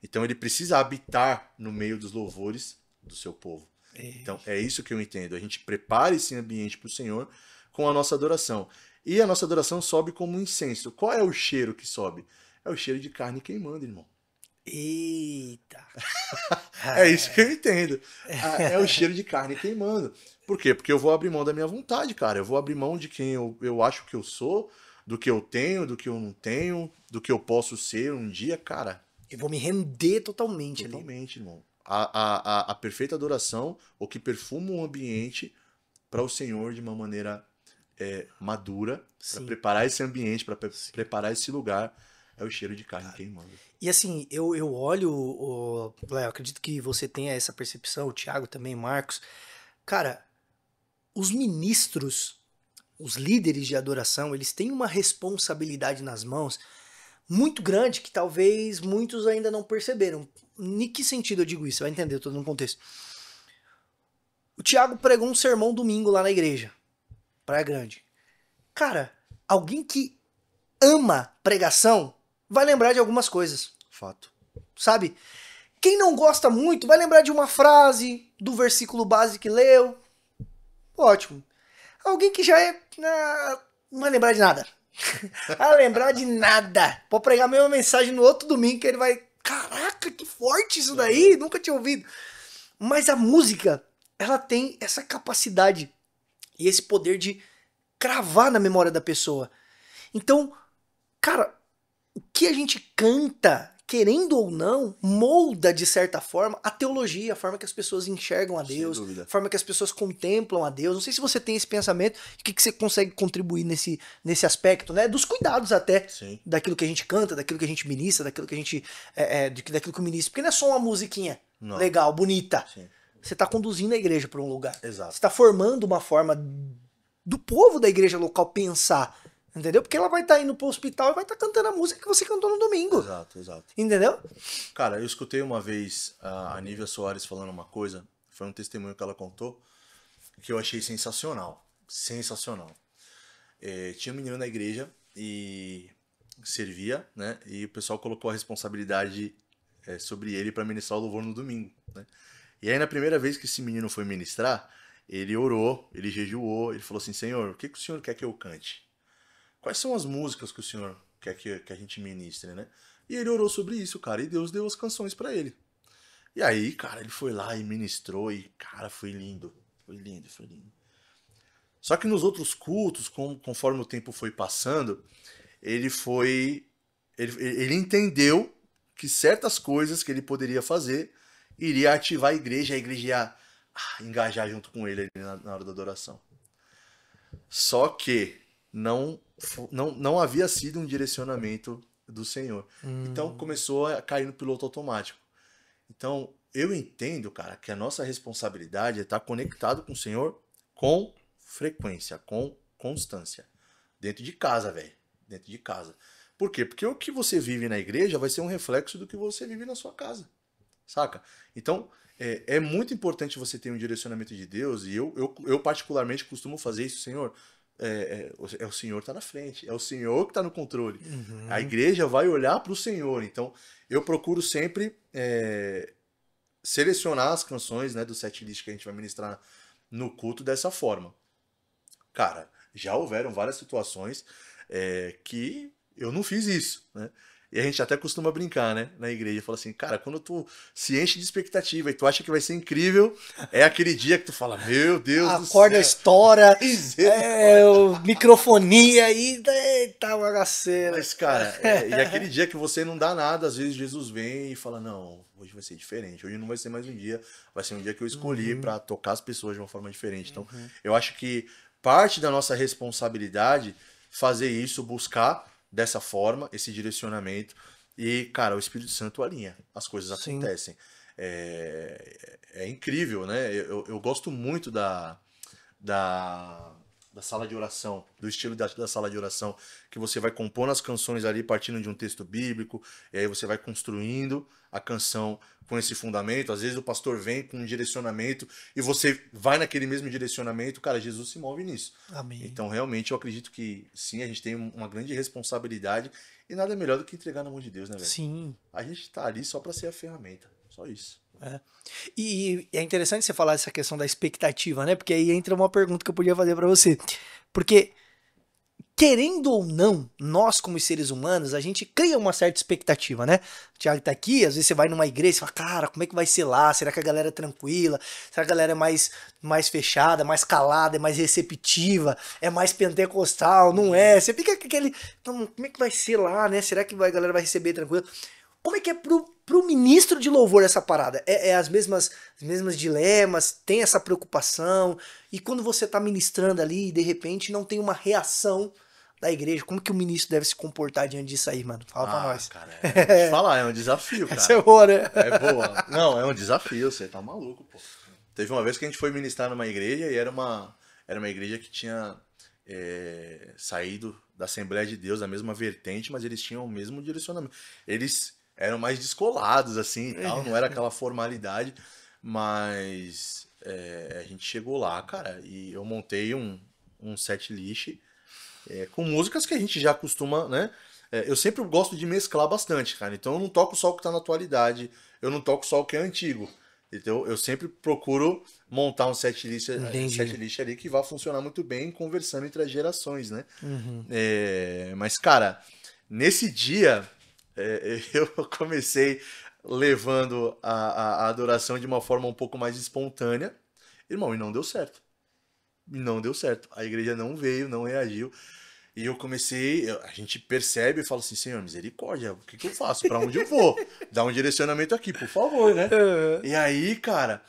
Então ele precisa habitar no meio dos louvores do seu povo. Então é isso que eu entendo. A gente prepara esse ambiente para o Senhor com a nossa adoração. E a nossa adoração sobe como um incenso. Qual é o cheiro que sobe? É o cheiro de carne queimando, irmão. Eita! É isso que eu entendo. É o cheiro de carne queimando. Por quê? Porque eu vou abrir mão da minha vontade, cara. Eu vou abrir mão de quem eu acho que eu sou, do que eu tenho, do que eu não tenho, do que eu posso ser um dia, cara. Eu vou me render totalmente ali. Totalmente, irmão. A perfeita adoração, o que perfuma um ambiente para o Senhor de uma maneira madura, para preparar esse ambiente, para preparar esse lugar, é o cheiro de carne queimando. E assim, eu olho, Léo, acredito que você tenha essa percepção, o Thiago também, Marcos. Cara, os ministros, os líderes de adoração, eles têm uma responsabilidade nas mãos muito grande que talvez muitos ainda não perceberam. Em que sentido eu digo isso? Você vai entender, eu tô no contexto. O Thiago pregou um sermão domingo lá na igreja, Praia Grande. Cara, alguém que ama pregação vai lembrar de algumas coisas. Fato. Sabe? Quem não gosta muito vai lembrar de uma frase, do versículo base que leu. Ótimo. Alguém que já não vai lembrar de nada. Vai lembrar de nada. Pode pregar a mesma mensagem no outro domingo que ele vai... Caraca, que forte isso daí! Nunca tinha ouvido. Mas a música, ela tem essa capacidade e esse poder de cravar na memória da pessoa. Então, cara, o que a gente canta, querendo ou não, molda, de certa forma, a teologia, a forma que as pessoas enxergam a Deus, a forma que as pessoas contemplam a Deus. Não sei se você tem esse pensamento, o que você consegue contribuir nesse aspecto, né? Dos cuidados até, Sim. daquilo que a gente canta, daquilo que a gente ministra, daquilo que a gente... daquilo que o ministro... Porque não é só uma musiquinha legal, bonita. Sim. Você está conduzindo a igreja para um lugar. Exato. Você está formando uma forma do povo da igreja local pensar. Entendeu? Porque ela vai estar indo pro hospital e vai estar cantando a música que você cantou no domingo. Exato, exato. Entendeu? Cara, eu escutei uma vez a Nívia Soares falando uma coisa, foi um testemunho que ela contou, que eu achei sensacional. Sensacional. Tinha um menino na igreja e servia, né? E o pessoal colocou a responsabilidade sobre ele para ministrar o louvor no domingo, né? E aí, na primeira vez que esse menino foi ministrar, ele orou, ele jejuou, ele falou assim: Senhor, o que o Senhor quer que eu cante? Quais são as músicas que o Senhor quer que a gente ministre, né? E ele orou sobre isso, cara, e Deus deu as canções pra ele. E aí, cara, ele foi lá e ministrou e, cara, foi lindo. Foi lindo, foi lindo. Só que nos outros cultos, conforme o tempo foi passando, ele entendeu que certas coisas que ele poderia fazer iria ativar a igreja ia engajar junto com ele ali na hora da adoração. Só que não havia sido um direcionamento do Senhor. Então começou a cair no piloto automático. Então eu entendo, cara, que a nossa responsabilidade é estar conectado com o Senhor com frequência, com constância. Dentro de casa, velho. Dentro de casa. Por quê? Porque o que você vive na igreja vai ser um reflexo do que você vive na sua casa. Saca? Então, é muito importante você ter um direcionamento de Deus, e eu particularmente costumo fazer isso, Senhor. O Senhor que está na frente, é o Senhor que está no controle. Uhum. A igreja vai olhar para o Senhor. Então, eu procuro sempre selecionar as canções, né, do setlist que a gente vai ministrar no culto dessa forma. Cara, já houveram várias situações que eu não fiz isso, né? E a gente até costuma brincar, né? Na igreja. Fala assim, cara, quando tu se enche de expectativa e tu acha que vai ser incrível, é aquele dia que tu fala, meu Deus do céu. A corda estoura, microfonia e eita bagaceira. Mas, cara, e aquele dia que você não dá nada, às vezes Jesus vem e fala, não, hoje vai ser diferente. Hoje não vai ser mais um dia, vai ser um dia que eu escolhi pra tocar as pessoas de uma forma diferente. Então, eu acho que parte da nossa responsabilidade fazer isso, buscar dessa forma, esse direcionamento. E, cara, o Espírito Santo alinha. As coisas acontecem. É incrível, né? Eu gosto muito da sala de oração, do estilo da sala de oração, que você vai compondo as canções ali partindo de um texto bíblico, e aí você vai construindo a canção com esse fundamento. Às vezes o pastor vem com um direcionamento e você vai naquele mesmo direcionamento. Cara, Jesus se move nisso. Amém. Então, realmente, eu acredito que sim, a gente tem uma grande responsabilidade e nada melhor do que entregar na mão de Deus, né, velho? Sim. A gente tá ali só pra ser a ferramenta. Só isso. E é interessante você falar essa questão da expectativa, né? Porque aí entra uma pergunta que eu podia fazer pra você. Porque, querendo ou não, nós como seres humanos, a gente cria uma certa expectativa, né? O Thiago tá aqui, às vezes você vai numa igreja e fala, cara, como é que vai ser lá? Será que a galera é tranquila? Será que a galera é mais fechada, mais calada, é mais receptiva, é mais pentecostal? Não é? Você fica com aquele, então, como é que vai ser lá, né? Será que a galera vai receber tranquilo? Como é que é pro ministro de louvor essa parada? As mesmas dilemas, tem essa preocupação, e quando você tá ministrando ali e de repente não tem uma reação da igreja, como que o ministro deve se comportar diante disso aí, mano? Fala pra nós. Cara, vou te falar, é um desafio, cara. Essa é boa, né? É boa. Não, é um desafio, você tá maluco, pô. Teve uma vez que a gente foi ministrar numa igreja e era uma igreja que tinha saído da Assembleia de Deus, da mesma vertente, mas eles tinham o mesmo direcionamento. Eles eram mais descolados, assim, e tal, não era aquela formalidade, mas a gente chegou lá, cara, e eu montei um set list com músicas que a gente já costuma, né? Eu sempre gosto de mesclar bastante, cara, então eu não toco só o que tá na atualidade, eu não toco só o que é antigo. Então eu sempre procuro montar um setlist ali que vai funcionar muito bem conversando entre as gerações, né? Mas, cara, nesse dia eu comecei levando a adoração de uma forma um pouco mais espontânea, irmão, e não deu certo. Não deu certo. A igreja não veio, não reagiu. E eu comecei, a gente percebe e fala assim, Senhor, misericórdia, o que que eu faço? Pra onde eu vou? Dá um direcionamento aqui, por favor, né? E aí, cara,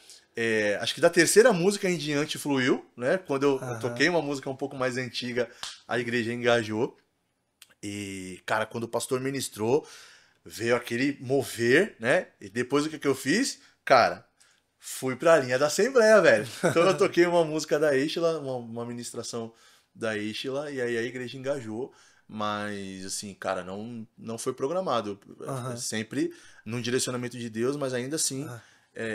acho que da terceira música em diante fluiu, né? Quando eu toquei uma música um pouco mais antiga, a igreja engajou. E, cara, quando o pastor ministrou, veio aquele mover, né? E depois o que que eu fiz? Cara, fui pra linha da Assembleia, velho. Então eu toquei uma música da Estila, uma ministração da Estila, e aí a igreja engajou. Mas, assim, cara, não foi programado. Sempre num direcionamento de Deus, mas ainda assim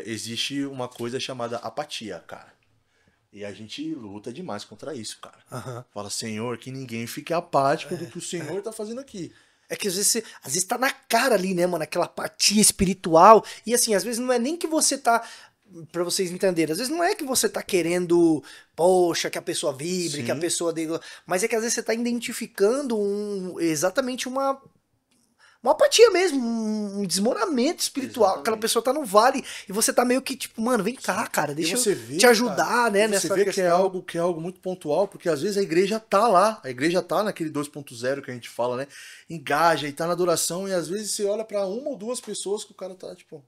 existe uma coisa chamada apatia, cara. E a gente luta demais contra isso, cara. Fala, Senhor, que ninguém fique apático do que o Senhor tá fazendo aqui. É que às vezes tá na cara ali, né, mano? Aquela apatia espiritual. E assim, às vezes não é nem que você tá. Pra vocês entenderem, às vezes não é que você tá querendo, poxa, que a pessoa vibre, que a Sim. pessoa dê. Mas é que às vezes você tá identificando exatamente uma apatia mesmo, um desmoronamento espiritual. Aquela Exatamente. pessoa tá no vale e você tá meio que tipo, mano, vem cá, cara, E deixa eu você vê, te ajudar, cara, né, e você nessa vê questão. que é algo muito pontual, porque às vezes a igreja tá lá, a igreja tá naquele 2.0 que a gente fala, né? Engaja e tá na adoração, e às vezes você olha pra uma ou duas pessoas que o cara tá, tipo,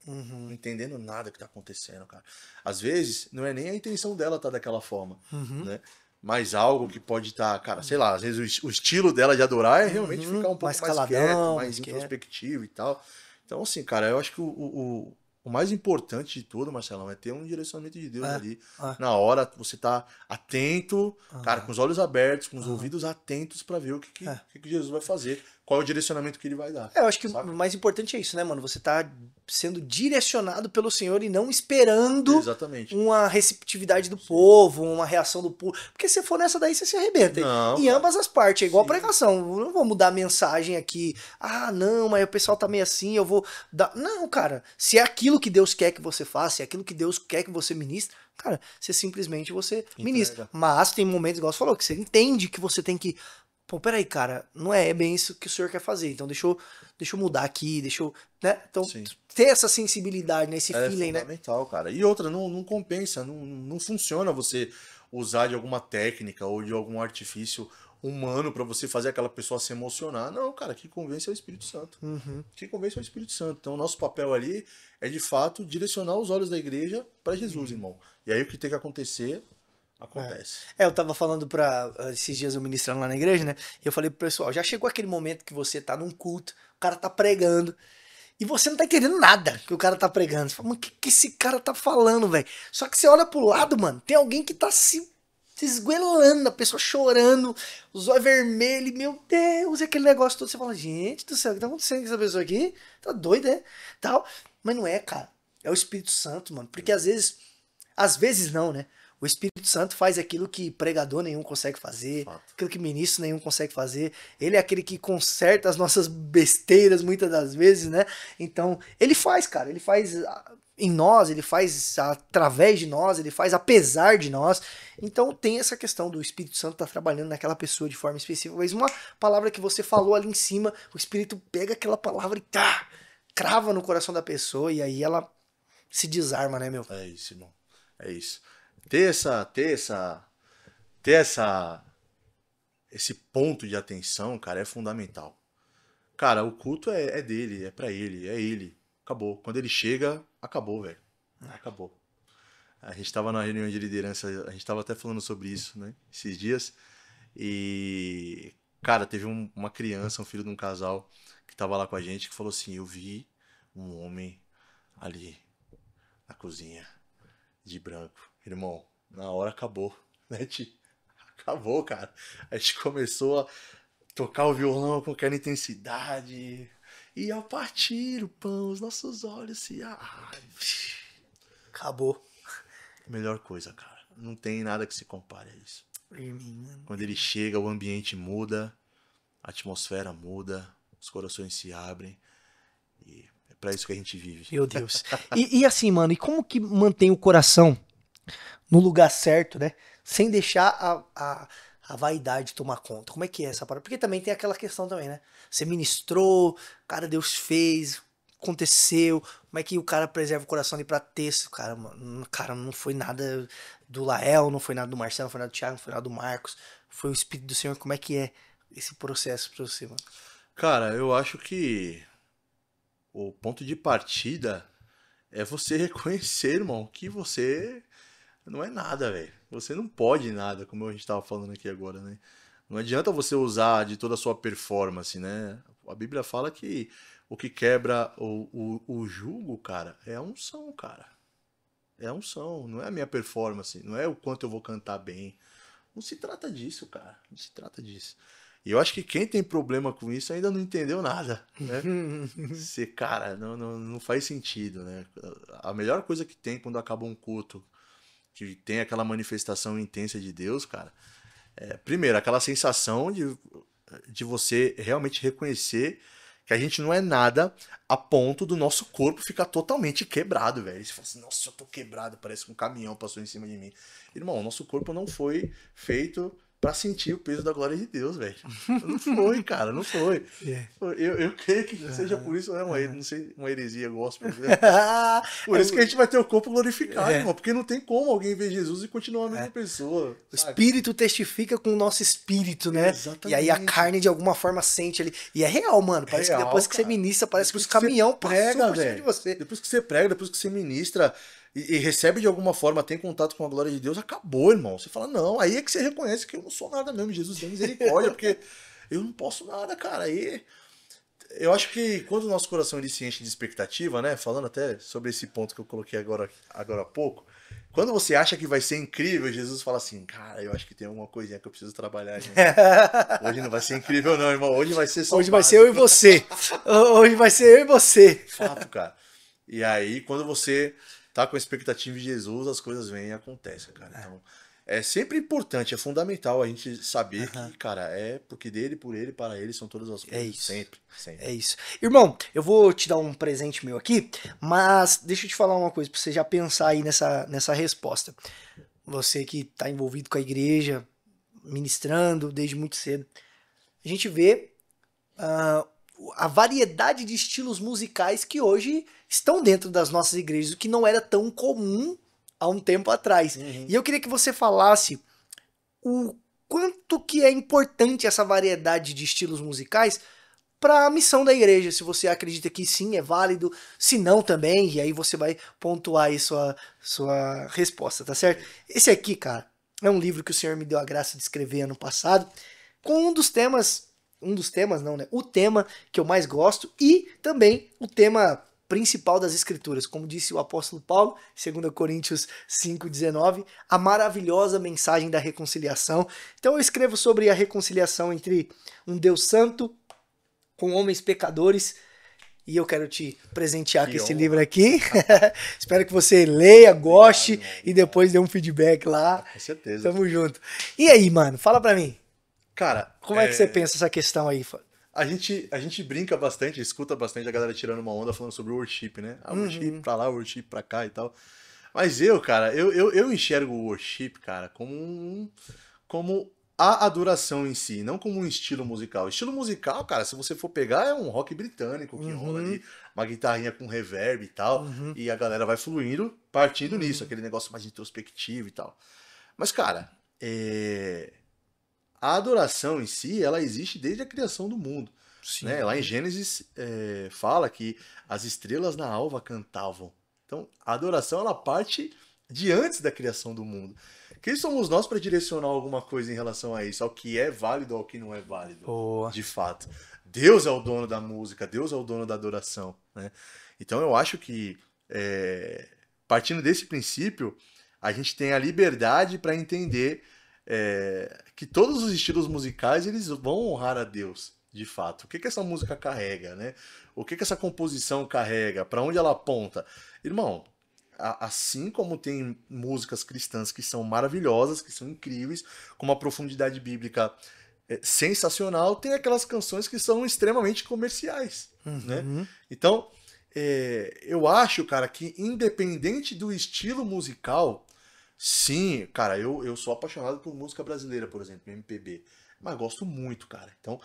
não entendendo nada que tá acontecendo, cara. Às vezes, não é nem a intenção dela tá daquela forma, né? Mas algo que pode estar, cara, sei lá, às vezes o estilo dela de adorar é realmente ficar um pouco Mais mais caladão, quieto, mais mais quieto. introspectivo e tal. Então, assim, cara, eu acho que o mais importante de tudo, Marcelão, é ter um direcionamento de Deus ali. Na hora, você tá atento, cara, com os olhos abertos, com os ouvidos atentos pra ver o que Jesus vai fazer, qual é o direcionamento que ele vai dar. Eu acho que saca? o mais importante é isso, né, mano? Você tá sendo direcionado pelo Senhor e não esperando Exatamente. uma receptividade do povo, uma reação do povo. Porque se for nessa daí, você se arrebenta. Não, Em cara. ambas as partes, é igual a Sim. pregação. Eu não vou mudar a mensagem aqui. Ah, não, mas o pessoal tá meio assim, eu vou dar. Não, cara. Se é aquilo que Deus quer que você faça, se é aquilo que Deus quer que você ministre, cara, você simplesmente você ministra. Entrega. Mas tem momentos, igual você falou, que você entende que você tem que. Pô, peraí, cara, não é bem isso que o senhor quer fazer. Então deixa eu mudar aqui, deixa eu. Né? Então, Sim. ter essa sensibilidade, né? Esse É feeling, né? fundamental, cara. E outra, não compensa, não funciona você usar de alguma técnica ou de algum artifício humano pra você fazer aquela pessoa se emocionar. Não, cara, que convence é o Espírito Santo. Que convence é o Espírito Santo. Então, o nosso papel ali é, de fato, direcionar os olhos da igreja pra Jesus, irmão. E aí, o que tem que acontecer, acontece. Eu tava falando esses dias eu ministrando lá na igreja, né? E eu falei pro pessoal, já chegou aquele momento que você tá num culto, o cara tá pregando, e você não tá entendendo nada que o cara tá pregando. Você fala, mano, o que esse cara tá falando, velho? Só que você olha pro lado, mano, tem alguém que tá se esguelando, a pessoa chorando, os olhos vermelhos, meu Deus, e aquele negócio todo. Você fala, gente do céu, o que tá acontecendo com essa pessoa aqui? Tá doida, né? Tal. Mas não é, cara. É o Espírito Santo, mano. Porque às vezes não, né? O Espírito Santo faz aquilo que pregador nenhum consegue fazer, Fato. aquilo que ministro nenhum consegue fazer. Ele é aquele que conserta as nossas besteiras muitas das vezes, né? Então, ele faz, cara. Ele faz em nós, ele faz através de nós, ele faz apesar de nós. Então, tem essa questão do Espírito Santo estar trabalhando naquela pessoa de forma específica. Mas uma palavra que você falou ali em cima, o Espírito pega aquela palavra e crava no coração da pessoa e aí ela se desarma, né, meu? É isso, irmão. É isso. Ter esse ponto de atenção, cara, é fundamental. Cara, o culto é dele, é pra ele, é ele. Acabou. Quando ele chega, acabou, velho. Acabou. A gente tava na reunião de liderança, a gente tava até falando sobre isso, né? Esses dias. E, cara, teve uma criança, um filho de um casal, que tava lá com a gente, que falou assim: eu vi um homem ali na cozinha, de branco. Irmão, na hora acabou, né, Ti? Acabou, cara. A gente começou a tocar o violão com aquela intensidade. E ao partir o pão, os nossos olhos se. Acabou. Melhor coisa, cara. Não tem nada que se compare a isso. Quando ele chega, o ambiente muda, a atmosfera muda, os corações se abrem. E é pra isso que a gente vive. Meu Deus. E assim, mano, e como que mantém o coração no lugar certo, né? Sem deixar a vaidade tomar conta. Como é que é essa parada? Porque também tem aquela questão também, né? Você ministrou, cara, Deus fez, aconteceu. Como é que o cara preserva o coração ali pra texto? Cara, não foi nada do Lael, não foi nada do Marcelo, não foi nada do Thiago, não foi nada do Marcos. foi o Espírito do Senhor? Como é que é esse processo pra você, mano? Cara, eu acho que o ponto de partida é você reconhecer, irmão, que você não é nada, velho. Você não pode nada, como a gente tava falando aqui agora, né? Não adianta você usar de toda a sua performance, né? A Bíblia fala que o que quebra o jugo, cara, é a unção, cara. É a unção, não é a minha performance, não é o quanto eu vou cantar bem. Não se trata disso, cara. Não se trata disso. E eu acho que quem tem problema com isso ainda não entendeu nada, né? Você, cara, não faz sentido, né? A melhor coisa que tem quando acaba um culto, que tem aquela manifestação intensa de Deus, cara, primeiro, aquela sensação de você realmente reconhecer que a gente não é nada a ponto do nosso corpo ficar totalmente quebrado, velho. Você fala assim, nossa, eu tô quebrado, parece que um caminhão passou em cima de mim. Irmão, nosso corpo não foi feito pra sentir o peso da glória de Deus, velho. Não foi, cara, não foi. É. Eu creio que seja por isso, né, não sei, uma heresia gospel, né? Por É, isso que a gente vai ter o corpo glorificado, É. irmão. Porque não tem como alguém ver Jesus e continuar a mesma pessoa. O sabe? espírito testifica com o nosso espírito, né? Exatamente. E aí a carne de alguma forma sente ali. E é real, mano. Parece que Real, depois que você cara. ministra, parece Depois que os caminhão você prega, passou por cima de velho. você. Depois que você prega, depois que você ministra e recebe de alguma forma, tem contato com a glória de Deus, acabou, irmão. Você fala, não, aí é que você reconhece que eu não sou nada mesmo. Jesus tem misericórdia, porque eu não posso nada, cara. Aí eu acho que quando o nosso coração ele se enche de expectativa, né? Falando até sobre esse ponto que eu coloquei agora há pouco. Quando você acha que vai ser incrível, Jesus fala assim, cara, eu acho que tem alguma coisinha que eu preciso trabalhar, gente. Hoje não vai ser incrível não, irmão. Hoje vai ser só Hoje vai ser eu e você. Hoje vai ser eu e você. fato, cara. E aí, quando você tá com a expectativa de Jesus, as coisas vêm e acontecem, cara. Então, é sempre importante, é fundamental a gente saber que, cara, é porque dele, por ele, para ele são todas as coisas. isso. Sempre, sempre. É isso. Irmão, eu vou te dar um presente meu aqui, mas deixa eu te falar uma coisa pra você já pensar aí nessa resposta. Você que tá envolvido com a igreja, ministrando desde muito cedo. A gente vê ah, a variedade de estilos musicais que hoje estão dentro das nossas igrejas, o que não era tão comum há um tempo atrás. E eu queria que você falasse o quanto que é importante essa variedade de estilos musicais para a missão da igreja. Se você acredita que sim, é válido, se não também, e aí você vai pontuar aí sua resposta, tá certo? Esse aqui, cara, é um livro que o Senhor me deu a graça de escrever ano passado, com um dos temas não, né? O tema que eu mais gosto e também o tema principal das escrituras, como disse o apóstolo Paulo, 2 Coríntios 5,19, a maravilhosa mensagem da reconciliação. Então eu escrevo sobre a reconciliação entre um Deus santo com homens pecadores, e eu quero te presentear Que com esse honra. livro aqui. Espero que você leia, goste Obrigado, e depois dê um feedback lá. Com certeza. Tamo junto. E aí, mano, fala pra mim, Cara, como é que você pensa essa questão aí? a gente brinca bastante, escuta bastante a galera tirando uma onda falando sobre worship, né? Ah, worship pra lá, worship pra cá e tal. Mas cara, eu enxergo o worship, cara, como a adoração em si, não como um estilo musical. O estilo musical, cara, se você for pegar, é um rock britânico que rola ali, uma guitarrinha com reverb e tal, e a galera vai fluindo, partindo nisso, aquele negócio mais introspectivo e tal. Mas, cara, a adoração em si, ela existe desde a criação do mundo. Né? Lá em Gênesis fala que as estrelas na alva cantavam. Então, a adoração ela parte de antes da criação do mundo. Quem somos nós para direcionar alguma coisa em relação a isso? Ao que é válido ou ao que não é válido? Boa. De fato. Deus é o dono da música, Deus é o dono da adoração. Né? Então, eu acho que, partindo desse princípio, a gente tem a liberdade para entender que todos os estilos musicais eles vão honrar a Deus, de fato. O que essa música carrega, né? O que essa composição carrega? Para onde ela aponta? Irmão, assim como tem músicas cristãs que são maravilhosas, que são incríveis, com uma profundidade bíblica sensacional, tem aquelas canções que são extremamente comerciais, né? Então, eu acho, cara, que independente do estilo musical, sim, cara, eu sou apaixonado por música brasileira, por exemplo, MPB. Mas gosto muito, cara. Então,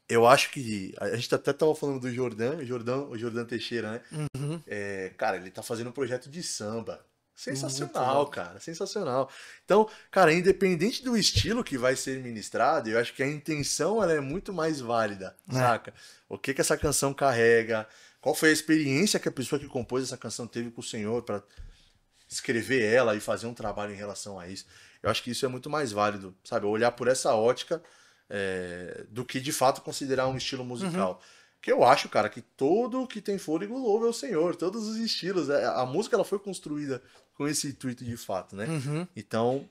eu acho que. A gente até tava falando do o Jordan Teixeira, né? Cara, ele tá fazendo um projeto de samba. Sensacional, cara, sensacional. Então, cara, independente do estilo que vai ser ministrado, eu acho que a intenção ela é muito mais válida, saca? O que que essa canção carrega, qual foi a experiência que a pessoa que compôs essa canção teve com o Senhor para escrever ela e fazer um trabalho em relação a isso. Eu acho que isso é muito mais válido, sabe? Olhar por essa ótica do que de fato considerar um estilo musical. Que eu acho, cara, que todo que tem fôlego louva é o Senhor, todos os estilos. A música ela foi construída com esse intuito de fato, né? Então,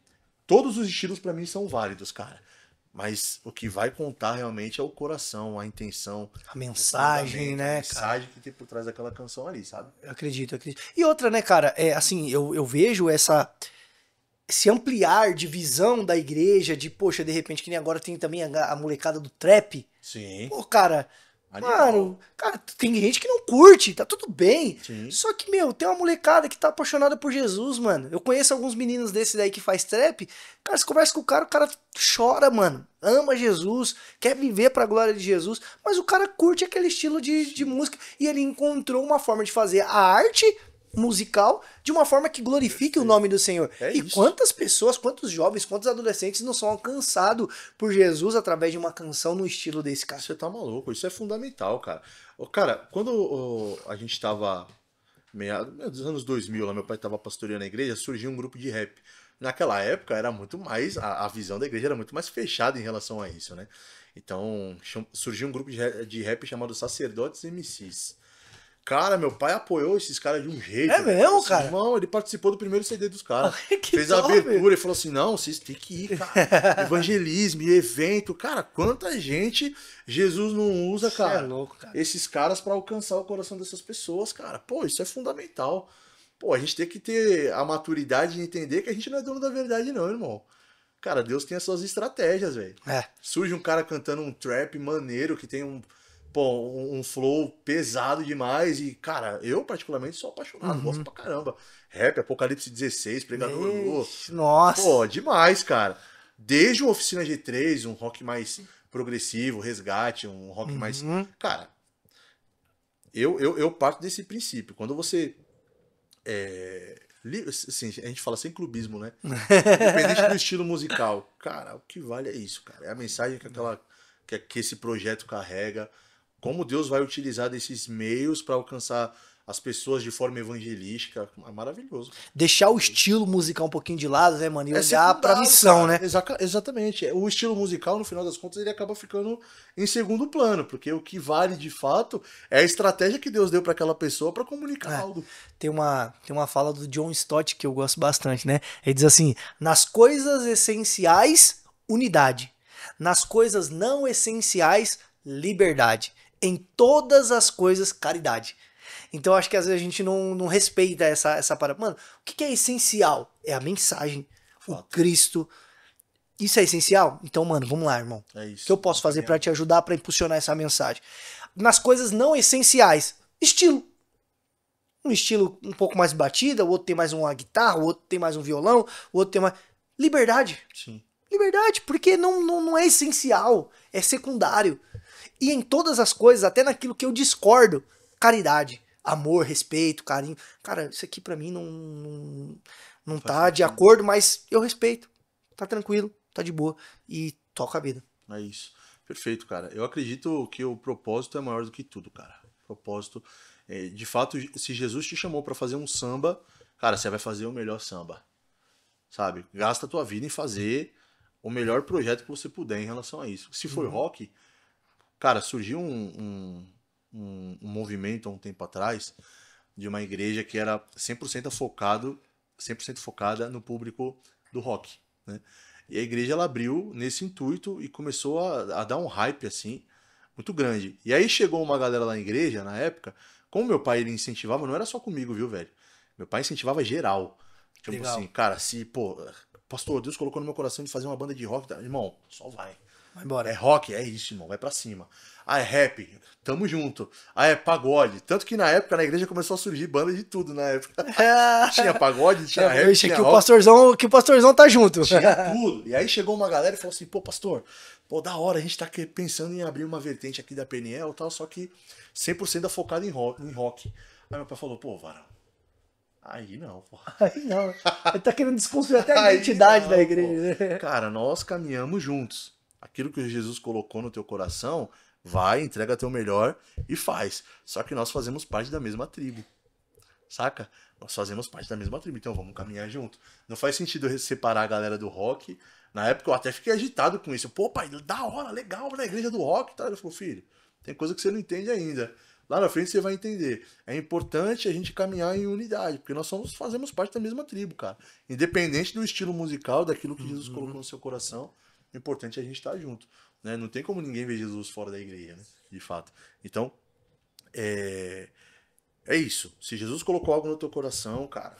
todos os estilos pra mim são válidos, cara. Mas o que vai contar realmente é o coração, a intenção, A mensagem, né, a mensagem que tem por trás daquela canção ali, sabe? Eu acredito. E outra, né, cara, assim, eu vejo esse ampliar de visão da igreja, de, poxa, de repente, que nem agora tem também a molecada do trap. Sim. Pô, cara, Animal. mano, cara, tem gente que não curte, tá tudo bem. Sim. Só que, meu, tem uma molecada que tá apaixonada por Jesus, mano. Eu conheço alguns meninos desses daí que faz trap. Cara, você conversa com o cara chora, mano. Ama Jesus, quer viver pra glória de Jesus. Mas o cara curte aquele estilo de música. E ele encontrou uma forma de fazer a arte musical de uma forma que glorifique o nome do Senhor. E isso. quantas pessoas, quantos jovens, quantos adolescentes não são alcançados por Jesus através de uma canção no estilo desse cara? Você tá maluco, isso é fundamental, cara. Cara, quando a gente tava dos anos 2000, lá meu pai tava pastoreando a igreja, surgiu um grupo de rap. Naquela época era muito mais, a visão da igreja era muito mais fechada em relação a isso, né? Então surgiu um grupo de rap chamado Sacerdotes MCs. Cara, meu pai apoiou esses caras de um jeito. É mesmo, falou assim, cara? Irmão, ele participou do primeiro CD dos caras. Que Fez a top. abertura e falou assim, não, vocês têm que ir, cara. Evangelismo e evento. Cara, quanta gente Jesus não usa, Cê cara. é louco, cara. Esses caras pra alcançar o coração dessas pessoas, cara. Pô, isso é fundamental. Pô, a gente tem que ter a maturidade de entender que a gente não é dono da verdade não, irmão. Cara, Deus tem as suas estratégias, velho. Surge um cara cantando um trap maneiro que tem um flow pesado demais e, cara, eu particularmente sou apaixonado, gosto pra caramba. Rap, Apocalipse 16, Pregador Lu. Nossa. Pô, demais, cara. Desde o Oficina G3, um rock mais progressivo, Resgate, um rock mais... Cara, eu parto desse princípio. Quando você... Assim, a gente fala sem clubismo, né? Independente do estilo musical. Cara, o que vale é isso, cara. É a mensagem que esse projeto carrega. Como Deus vai utilizar desses meios para alcançar as pessoas de forma evangelística. É maravilhoso. Deixar o estilo musical um pouquinho de lado, né, mano? E olhar pra missão, cara. né? Exatamente. O estilo musical, no final das contas, ele acaba ficando em segundo plano, porque o que vale de fato é a estratégia que Deus deu para aquela pessoa para comunicar algo. Tem uma fala do John Stott que eu gosto bastante, né? Ele diz assim: nas coisas essenciais, unidade. Nas coisas não essenciais, liberdade. Em todas as coisas, caridade. Então acho que às vezes a gente não respeita essa parada. Mano, o que é essencial? É a mensagem, o Cristo. Isso é essencial? Então, mano, vamos lá, irmão. É isso. O que eu posso fazer pra te ajudar pra impulsionar essa mensagem? Nas coisas não essenciais, estilo. Um estilo um pouco mais batida, o outro tem mais uma guitarra, o outro tem mais um violão, o outro tem mais... Liberdade. Sim. Liberdade, porque não é essencial, é secundário. E em todas as coisas, até naquilo que eu discordo, caridade, amor, respeito, carinho. Cara, isso aqui pra mim não tá de acordo, mas eu respeito. Tá tranquilo, tá de boa. E toca a vida. É isso. Perfeito, cara. Eu acredito que o propósito é maior do que tudo, cara. O propósito, de fato, se Jesus te chamou pra fazer um samba, cara, você vai fazer o melhor samba. Sabe? Gasta a tua vida em fazer o melhor projeto que você puder em relação a isso. Se for rock, cara, surgiu um movimento há um tempo atrás de uma igreja que era 100% focada no público do rock, né? E a igreja ela abriu nesse intuito e começou a dar um hype assim muito grande. E aí chegou uma galera lá na igreja na época, como meu pai ele incentivava, não era só comigo, viu, velho? Meu pai incentivava geral. Tipo Legal. assim, cara, pastor, Deus colocou no meu coração de fazer uma banda de rock, tá? Irmão, só vai. Vai embora. É rock? É isso, irmão. Vai pra cima. Ah, é rap? Tamo junto. Ah, é pagode. Tanto que na época, na igreja, começou a surgir banda de tudo na época. Tinha pagode, tinha rap, Deixa tinha que rock. o pastorzão tá junto. Tinha tudo. E aí chegou uma galera e falou assim, pô, pastor, da hora, a gente tá pensando em abrir uma vertente aqui da PNL e tal, só que 100% focado em rock. Aí meu pai falou, pô, Varão, Aí não, pô. Aí não. Ele tá querendo desconstruir até a Aí identidade não, da pô. igreja, né? Cara, nós caminhamos juntos. Aquilo que Jesus colocou no teu coração, vai, entrega teu melhor e faz. Só que nós fazemos parte da mesma tribo. Saca? Nós fazemos parte da mesma tribo, então vamos caminhar junto. Não faz sentido eu separar a galera do rock. Na época eu até fiquei agitado com isso. Pô, pai, da hora, legal, na igreja do rock. Tá? Ele falou, filho, tem coisa que você não entende ainda. Lá na frente você vai entender. É importante a gente caminhar em unidade, porque nós fazemos parte da mesma tribo, cara. Independente do estilo musical, daquilo que Jesus colocou no seu coração, o importante é a gente estar junto. Né? Não tem como ninguém ver Jesus fora da igreja, né? De fato. Então, é isso. Se Jesus colocou algo no teu coração, cara,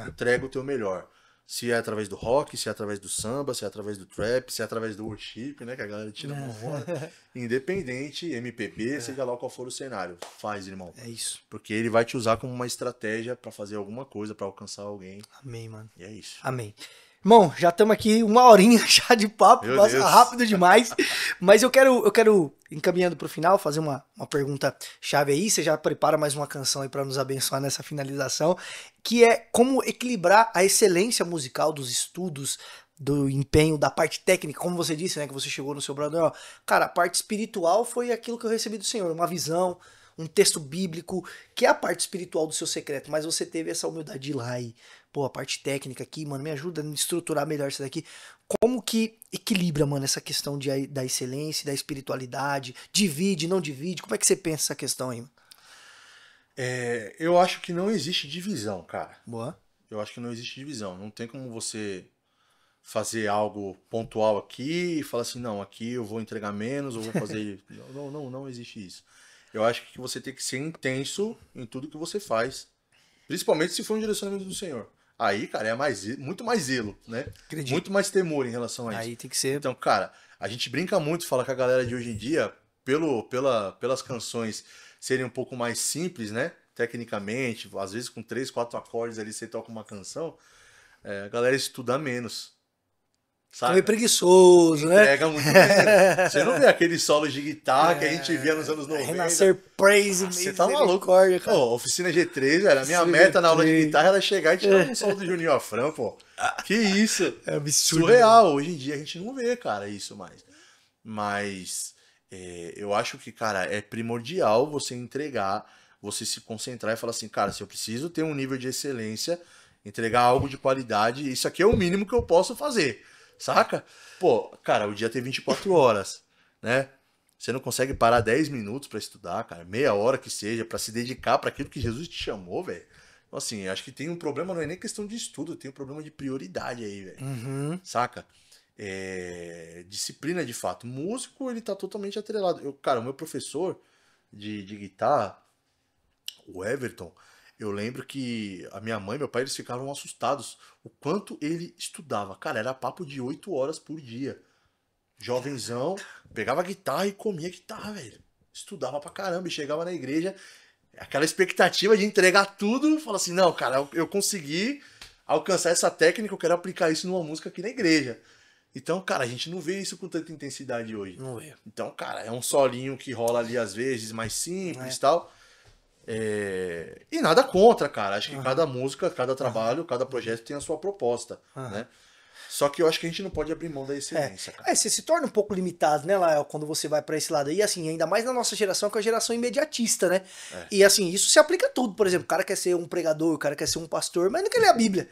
entrega o teu melhor. Se é através do rock, se é através do samba, se é através do trap, se é através do worship, né? Que a galera tira uma onda. Independente, MPB, seja lá qual for o cenário. Faz, irmão. É isso. Porque ele vai te usar como uma estratégia pra fazer alguma coisa, pra alcançar alguém. Amém, mano. E é isso. Amém. Irmão, já estamos aqui 1 horinha já de papo, Meu passa Deus. rápido demais. Mas eu quero encaminhando para o final, fazer uma pergunta chave aí. Você já prepara mais uma canção aí para nos abençoar nessa finalização, que é como equilibrar a excelência musical dos estudos, do empenho, da parte técnica, como você disse, né, que você chegou no seu brother, ó. Cara, a parte espiritual foi aquilo que eu recebi do Senhor, uma visão, um texto bíblico, que é a parte espiritual do seu secreto, mas você teve essa humildade de ir lá e, pô, a parte técnica aqui, mano, me ajuda a estruturar melhor isso daqui. Como que equilibra, mano, essa questão da excelência, da espiritualidade? Divide, não divide? Como é que você pensa essa questão aí? Eu acho que não existe divisão, cara. Boa. Eu acho que não existe divisão. Não tem como você fazer algo pontual aqui e falar assim, não, aqui eu vou entregar menos, ou vou fazer... não existe isso. Eu acho que você tem que ser intenso em tudo que você faz. Principalmente se for um direcionamento do Senhor. Aí, cara, muito mais zelo, né? Acredito. Muito mais temor em relação a isso. Aí tem que ser... Então, cara, a gente brinca muito, fala com a galera de hoje em dia, pelas canções serem um pouco mais simples, né? Tecnicamente, às vezes com 3, 4 acordes ali você toca uma canção, a galera estuda menos. Tá meio preguiçoso, né? Entrega muito menos. Você não vê aqueles solos de guitarra que a gente via nos anos 90. Renascer Praise, Você tá maluco. cara. Oficina G3, velho. A minha meta na aula de guitarra era chegar e tirar um solo do Juninho Afrão, pô. Que isso? É absurdo. Surreal. Hoje em dia a gente não vê, cara, isso mais. Mas eu acho que, cara, é primordial você entregar, você se concentrar e falar assim, cara, se eu preciso ter um nível de excelência, entregar algo de qualidade, isso aqui é o mínimo que eu posso fazer. Saca? Pô, cara, o dia tem 24 horas, né? Você não consegue parar 10 minutos pra estudar, cara, meia hora que seja, pra se dedicar pra aquilo que Jesus te chamou, velho. Então, assim, acho que tem um problema, não é nem questão de estudo, tem um problema de prioridade aí, velho. Uhum. Saca? Disciplina de fato. Músico, ele tá totalmente atrelado. Cara, o meu professor de guitarra, o Everton, eu lembro que a minha mãe e meu pai, eles ficavam assustados o quanto ele estudava. Cara, era papo de 8 horas por dia. Jovenzão, pegava a guitarra e comia guitarra, velho. Estudava pra caramba e chegava na igreja, aquela expectativa de entregar tudo, fala assim, não, cara, eu consegui alcançar essa técnica, eu quero aplicar isso numa música aqui na igreja. Então, cara, a gente não vê isso com tanta intensidade hoje. Não vê. Então, cara, é um solinho que rola ali às vezes, mais simples e tal. E nada contra, cara. Acho que cada música, cada trabalho, cada projeto tem a sua proposta, né? Só que eu acho que a gente não pode abrir mão da excelência, cara. Você se torna um pouco limitado, né, Lael, quando você vai pra esse lado aí, assim, ainda mais na nossa geração, que é a geração imediatista, né? E assim, isso se aplica a tudo, por exemplo, o cara quer ser um pregador, o cara quer ser um pastor, mas não quer ler a Bíblia.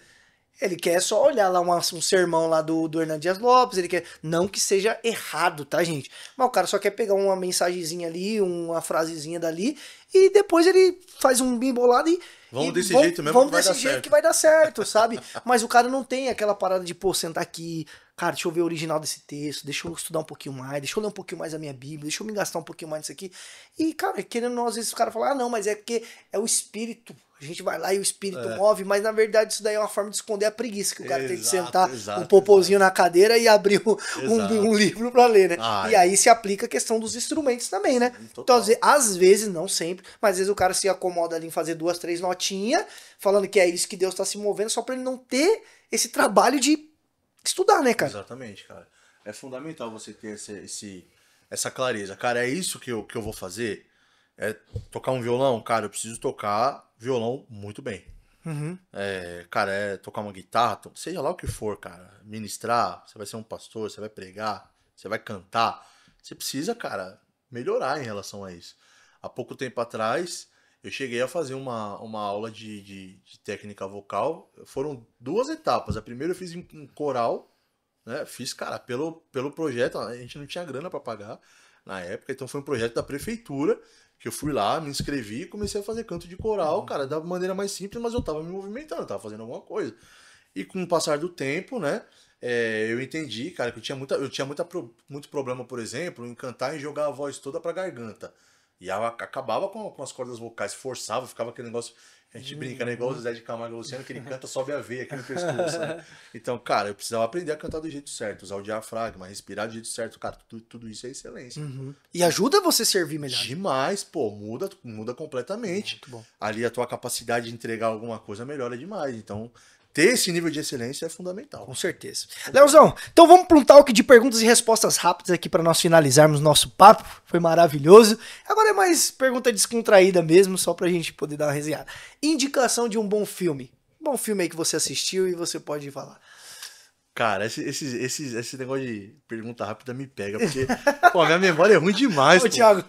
Ele quer só olhar lá um sermão lá do Hernán Dias Lopes, ele quer... Não que seja errado, tá, gente? Mas o cara só quer pegar uma mensagenzinha ali, uma frasezinha dali, e depois ele faz um bem bolado e... Vamos desse jeito mesmo que vai dar certo. Que vai dar certo, sabe? Mas o cara não tem aquela parada de, pô, sentar aqui, cara, deixa eu ver o original desse texto, deixa eu estudar um pouquinho mais, deixa eu ler um pouquinho mais a minha Bíblia, deixa eu me gastar um pouquinho mais nisso aqui. E, cara, querendo ou não, às vezes o cara fala, não, mas é porque é o espírito. A gente vai lá e o espírito move, mas na verdade isso daí é uma forma de esconder a preguiça, que o cara tem que sentar um popozinho na cadeira e abrir um livro pra ler, né? E aí se aplica a questão dos instrumentos também, né? Então, às vezes, não sempre, mas às vezes o cara se acomoda ali em fazer 2, 3 notinhas, falando que é isso que Deus tá se movendo, só pra ele não ter esse trabalho de estudar, né, cara? Exatamente, cara. É fundamental você ter essa clareza. Cara, é isso que eu vou fazer? É tocar um violão? Cara, eu preciso tocar violão muito bem. Uhum. Cara, tocar uma guitarra, seja lá o que for, cara. Ministrar, você vai ser um pastor, você vai pregar, você vai cantar. Você precisa, cara, melhorar em relação a isso. Há pouco tempo atrás, eu cheguei a fazer uma aula de técnica vocal. Foram 2 etapas. A primeira eu fiz um coral, né? Fiz, cara, pelo projeto, a gente não tinha grana pra pagar na época, então foi um projeto da prefeitura que eu fui lá, me inscrevi e comecei a fazer canto de coral, cara, da maneira mais simples, mas eu tava me movimentando, eu tava fazendo alguma coisa. E com o passar do tempo, né, eu entendi, cara, que eu tinha muito problema, por exemplo, em cantar e jogar a voz toda pra garganta. E acabava com as cordas vocais, forçava, ficava aquele negócio. A gente brinca, né? Igual o Zé de Camargo e Luciano, que ele canta, sobe a veia aqui no pescoço, né? Então, cara, eu precisava aprender a cantar do jeito certo, usar o diafragma, respirar do jeito certo. Cara, tudo isso é excelência. Uhum. E ajuda você a servir melhor. Demais, pô, muda completamente. Muito bom. Ali a tua capacidade de entregar alguma coisa melhora demais. Então, ter esse nível de excelência é fundamental. Com certeza. Leozão, então vamos para um talk de perguntas e respostas rápidas aqui para nós finalizarmos nosso papo. Foi maravilhoso. Agora é mais pergunta descontraída mesmo, só pra gente poder dar uma resenhada. Indicação de um bom filme. Um bom filme aí que você assistiu e você pode falar. Cara, esse negócio de pergunta rápida me pega, porque, pô, minha memória é ruim demais, Ô, pô. Thiago.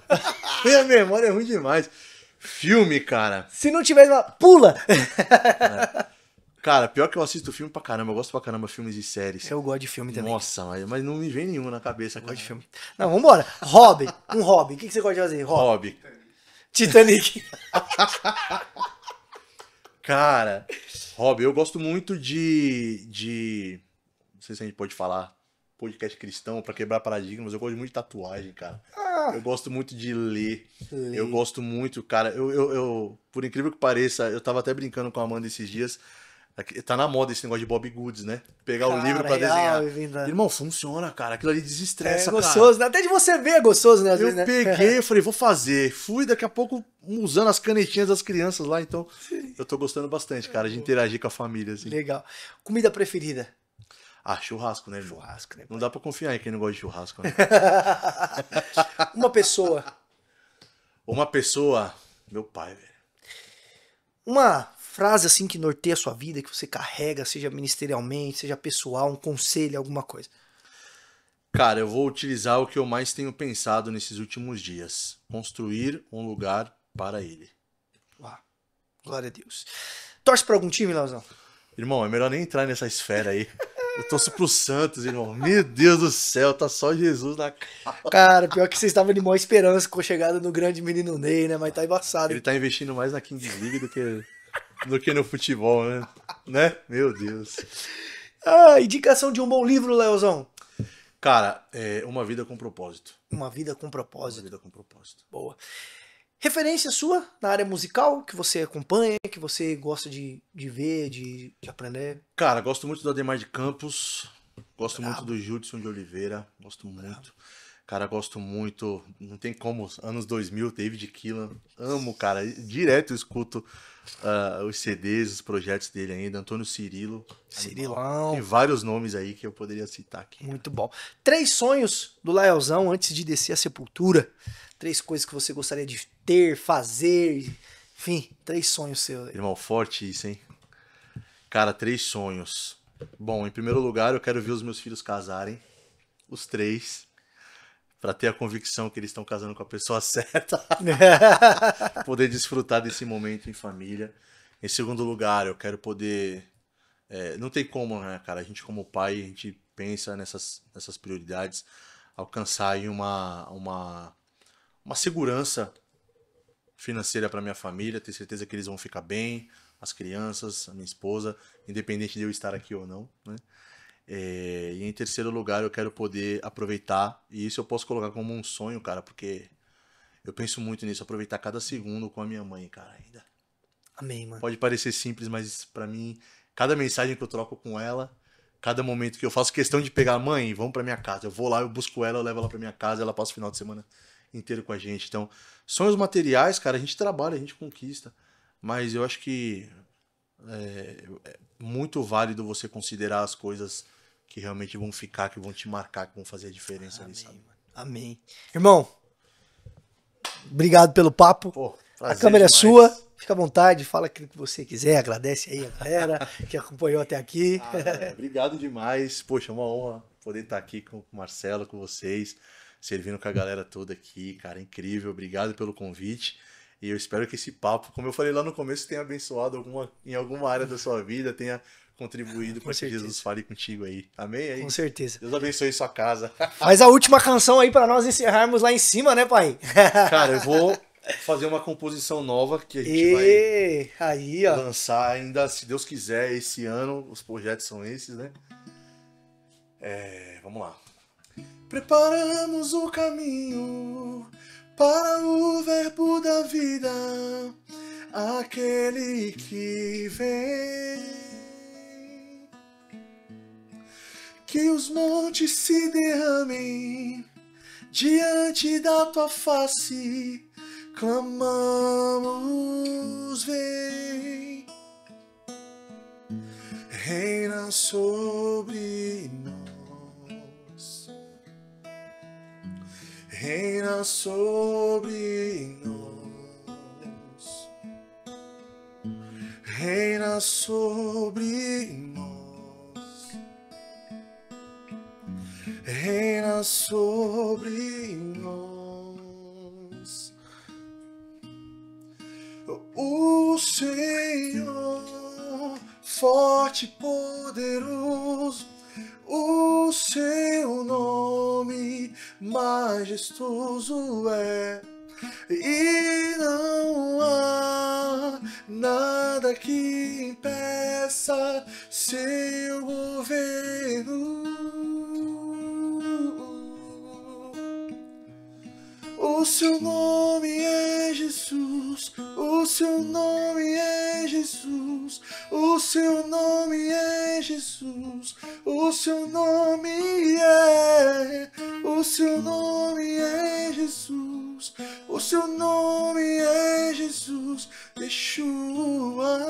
Minha memória é ruim demais. Filme, cara. Se não tiver, pula. Cara, pior que eu assisto filme pra caramba. Eu gosto pra caramba de filmes e séries. Eu gosto de filme também. Nossa, mas não me vem nenhum na cabeça, cara. Gosto de filme. Não, vambora. Hobby. Um hobby. O que você gosta de fazer? Hobby. Titanic. Cara, hobby. Eu gosto muito de... Não sei se a gente pode falar podcast cristão pra quebrar paradigmas. Eu gosto muito de tatuagem, cara. Eu gosto muito de ler. Eu gosto muito, cara. Eu, por incrível que pareça, eu tava até brincando com a Amanda esses dias. Tá na moda esse negócio de Bob Goods, né? Pegar o livro pra desenhar. Irmão, funciona, cara. Aquilo ali desestressa, cara. É gostoso, cara. Até de você ver é gostoso, né? Às vezes, Eu peguei, eu falei, vou fazer. Fui daqui a pouco usando as canetinhas das crianças lá, então eu tô gostando bastante, cara, de interagir com a família, assim. Legal. Comida preferida? Churrasco, né, irmão? Churrasco, né? Não dá pra confiar em quem não gosta de churrasco, né? Uma pessoa. Uma pessoa, meu pai, velho. Uma frase assim que norteia a sua vida, que você carrega, seja ministerialmente, seja pessoal, um conselho, alguma coisa. Cara, eu vou utilizar o que eu mais tenho pensado nesses últimos dias. Construir um lugar para ele. Uau, glória a Deus. Torce pra algum time, Leozão? Irmão, é melhor nem entrar nessa esfera aí. Eu torço pro Santos, irmão. Meu Deus do céu, tá só Jesus na cara. Cara, pior que vocês estavam de maior esperança com a chegada do grande menino Ney, né? Mas tá embaçado. Ele tá investindo mais na Kings League do que no futebol, né? Meu Deus. Indicação de um bom livro, Leozão. Cara, Uma Vida com Propósito. Uma Vida com Propósito. Uma Vida com Propósito. Boa. Referência sua na área musical, que você acompanha, que você gosta de ver, de aprender? Cara, gosto muito do Ademar de Campos. Gosto muito do Judson de Oliveira. Gosto muito. Cara, gosto muito. Não tem como. Anos 2000, David Keelan. Amo, cara. Direto eu escuto os CDs, os projetos dele ainda. Antônio Cirilo. Cirilão. Tem vários nomes aí que eu poderia citar aqui. Muito bom. 3 sonhos do Leozão antes de descer a sepultura. 3 coisas que você gostaria de ter, fazer. Enfim, 3 sonhos seus. Irmão, forte isso, hein? Cara, 3 sonhos. Bom, em primeiro lugar, eu quero ver os meus filhos casarem. Os 3. Pra ter a convicção que eles estão casando com a pessoa certa. Poder desfrutar desse momento em família. Em segundo lugar, eu quero poder... não tem como, né, cara? A gente como pai, a gente pensa nessas prioridades. Alcançar aí uma segurança financeira pra minha família. Ter certeza que eles vão ficar bem. As crianças, a minha esposa. Independente de eu estar aqui ou não, né? E em terceiro lugar eu quero poder aproveitar, e isso eu posso colocar como um sonho, cara, porque eu penso muito nisso, aproveitar cada segundo com a minha mãe, cara, ainda. Amém, mano. Pode parecer simples, mas pra mim, cada mensagem que eu troco com ela, cada momento que eu faço questão de pegar, mãe, vamos pra minha casa, eu vou lá, eu busco ela, eu levo ela pra minha casa, ela passa o final de semana inteiro com a gente. Então, sonhos materiais, cara, a gente trabalha, a gente conquista, mas eu acho que é muito válido você considerar as coisas que realmente vão ficar, que vão te marcar, que vão fazer a diferença ali, sabe? Amém. Irmão, obrigado pelo papo. Pô, a câmera é sua. Fica à vontade, fala aquilo que você quiser, agradece aí a galera que acompanhou até aqui. Obrigado demais. Poxa, é uma honra poder estar aqui com o Marcelo, com vocês, servindo com a galera toda aqui, cara, incrível. Obrigado pelo convite. E eu espero que esse papo, como eu falei lá no começo, tenha abençoado em alguma área da sua vida, tenha contribuído para que Jesus fale contigo aí. Amém? Aí, com certeza. Deus abençoe sua casa. Faz a última canção aí para nós encerrarmos lá em cima, né, pai? Cara, eu vou fazer uma composição nova que a gente vai lançar ainda, se Deus quiser, esse ano. Os projetos são esses, né? Vamos lá. Preparamos o caminho para o verbo da vida, aquele que vem. Que os montes se derramem diante da tua face, clamamos, vem, reina sobre nós, reina sobre nós, reina sobre nós. Reina sobre nós. O Senhor, forte e poderoso, o seu nome majestoso é, e não há nada que impeça seu governo. O seu nome é Jesus, o seu nome é Jesus, o seu nome é Jesus, o seu nome é Jesus, o seu nome é Jesus, Yeshua.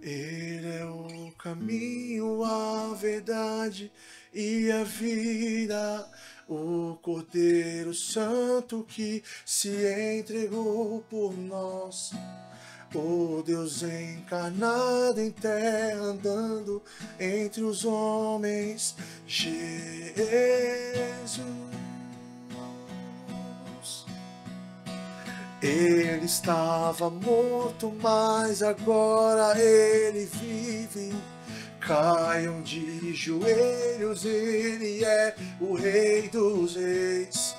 Ele é o caminho, a verdade e a vida, o Cordeiro Santo que se entregou por nós, o Deus encarnado em terra, andando entre os homens, Jesus. Ele estava morto, mas agora ele vive. Caiam de joelhos, ele é o Rei dos Reis.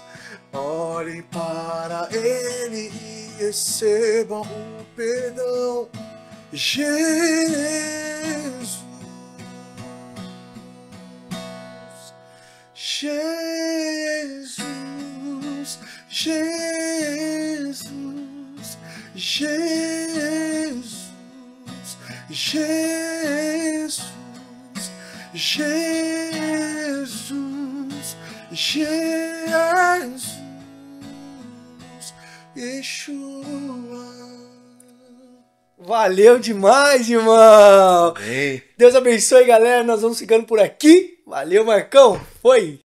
Olhem para ele e recebam o perdão. Jesus, Jesus, Jesus, Jesus, Jesus, Jesus, Jesus, Yeshua. Valeu demais, irmão! Amém. Deus abençoe, galera. Nós vamos ficando por aqui. Valeu, Marcão. Foi!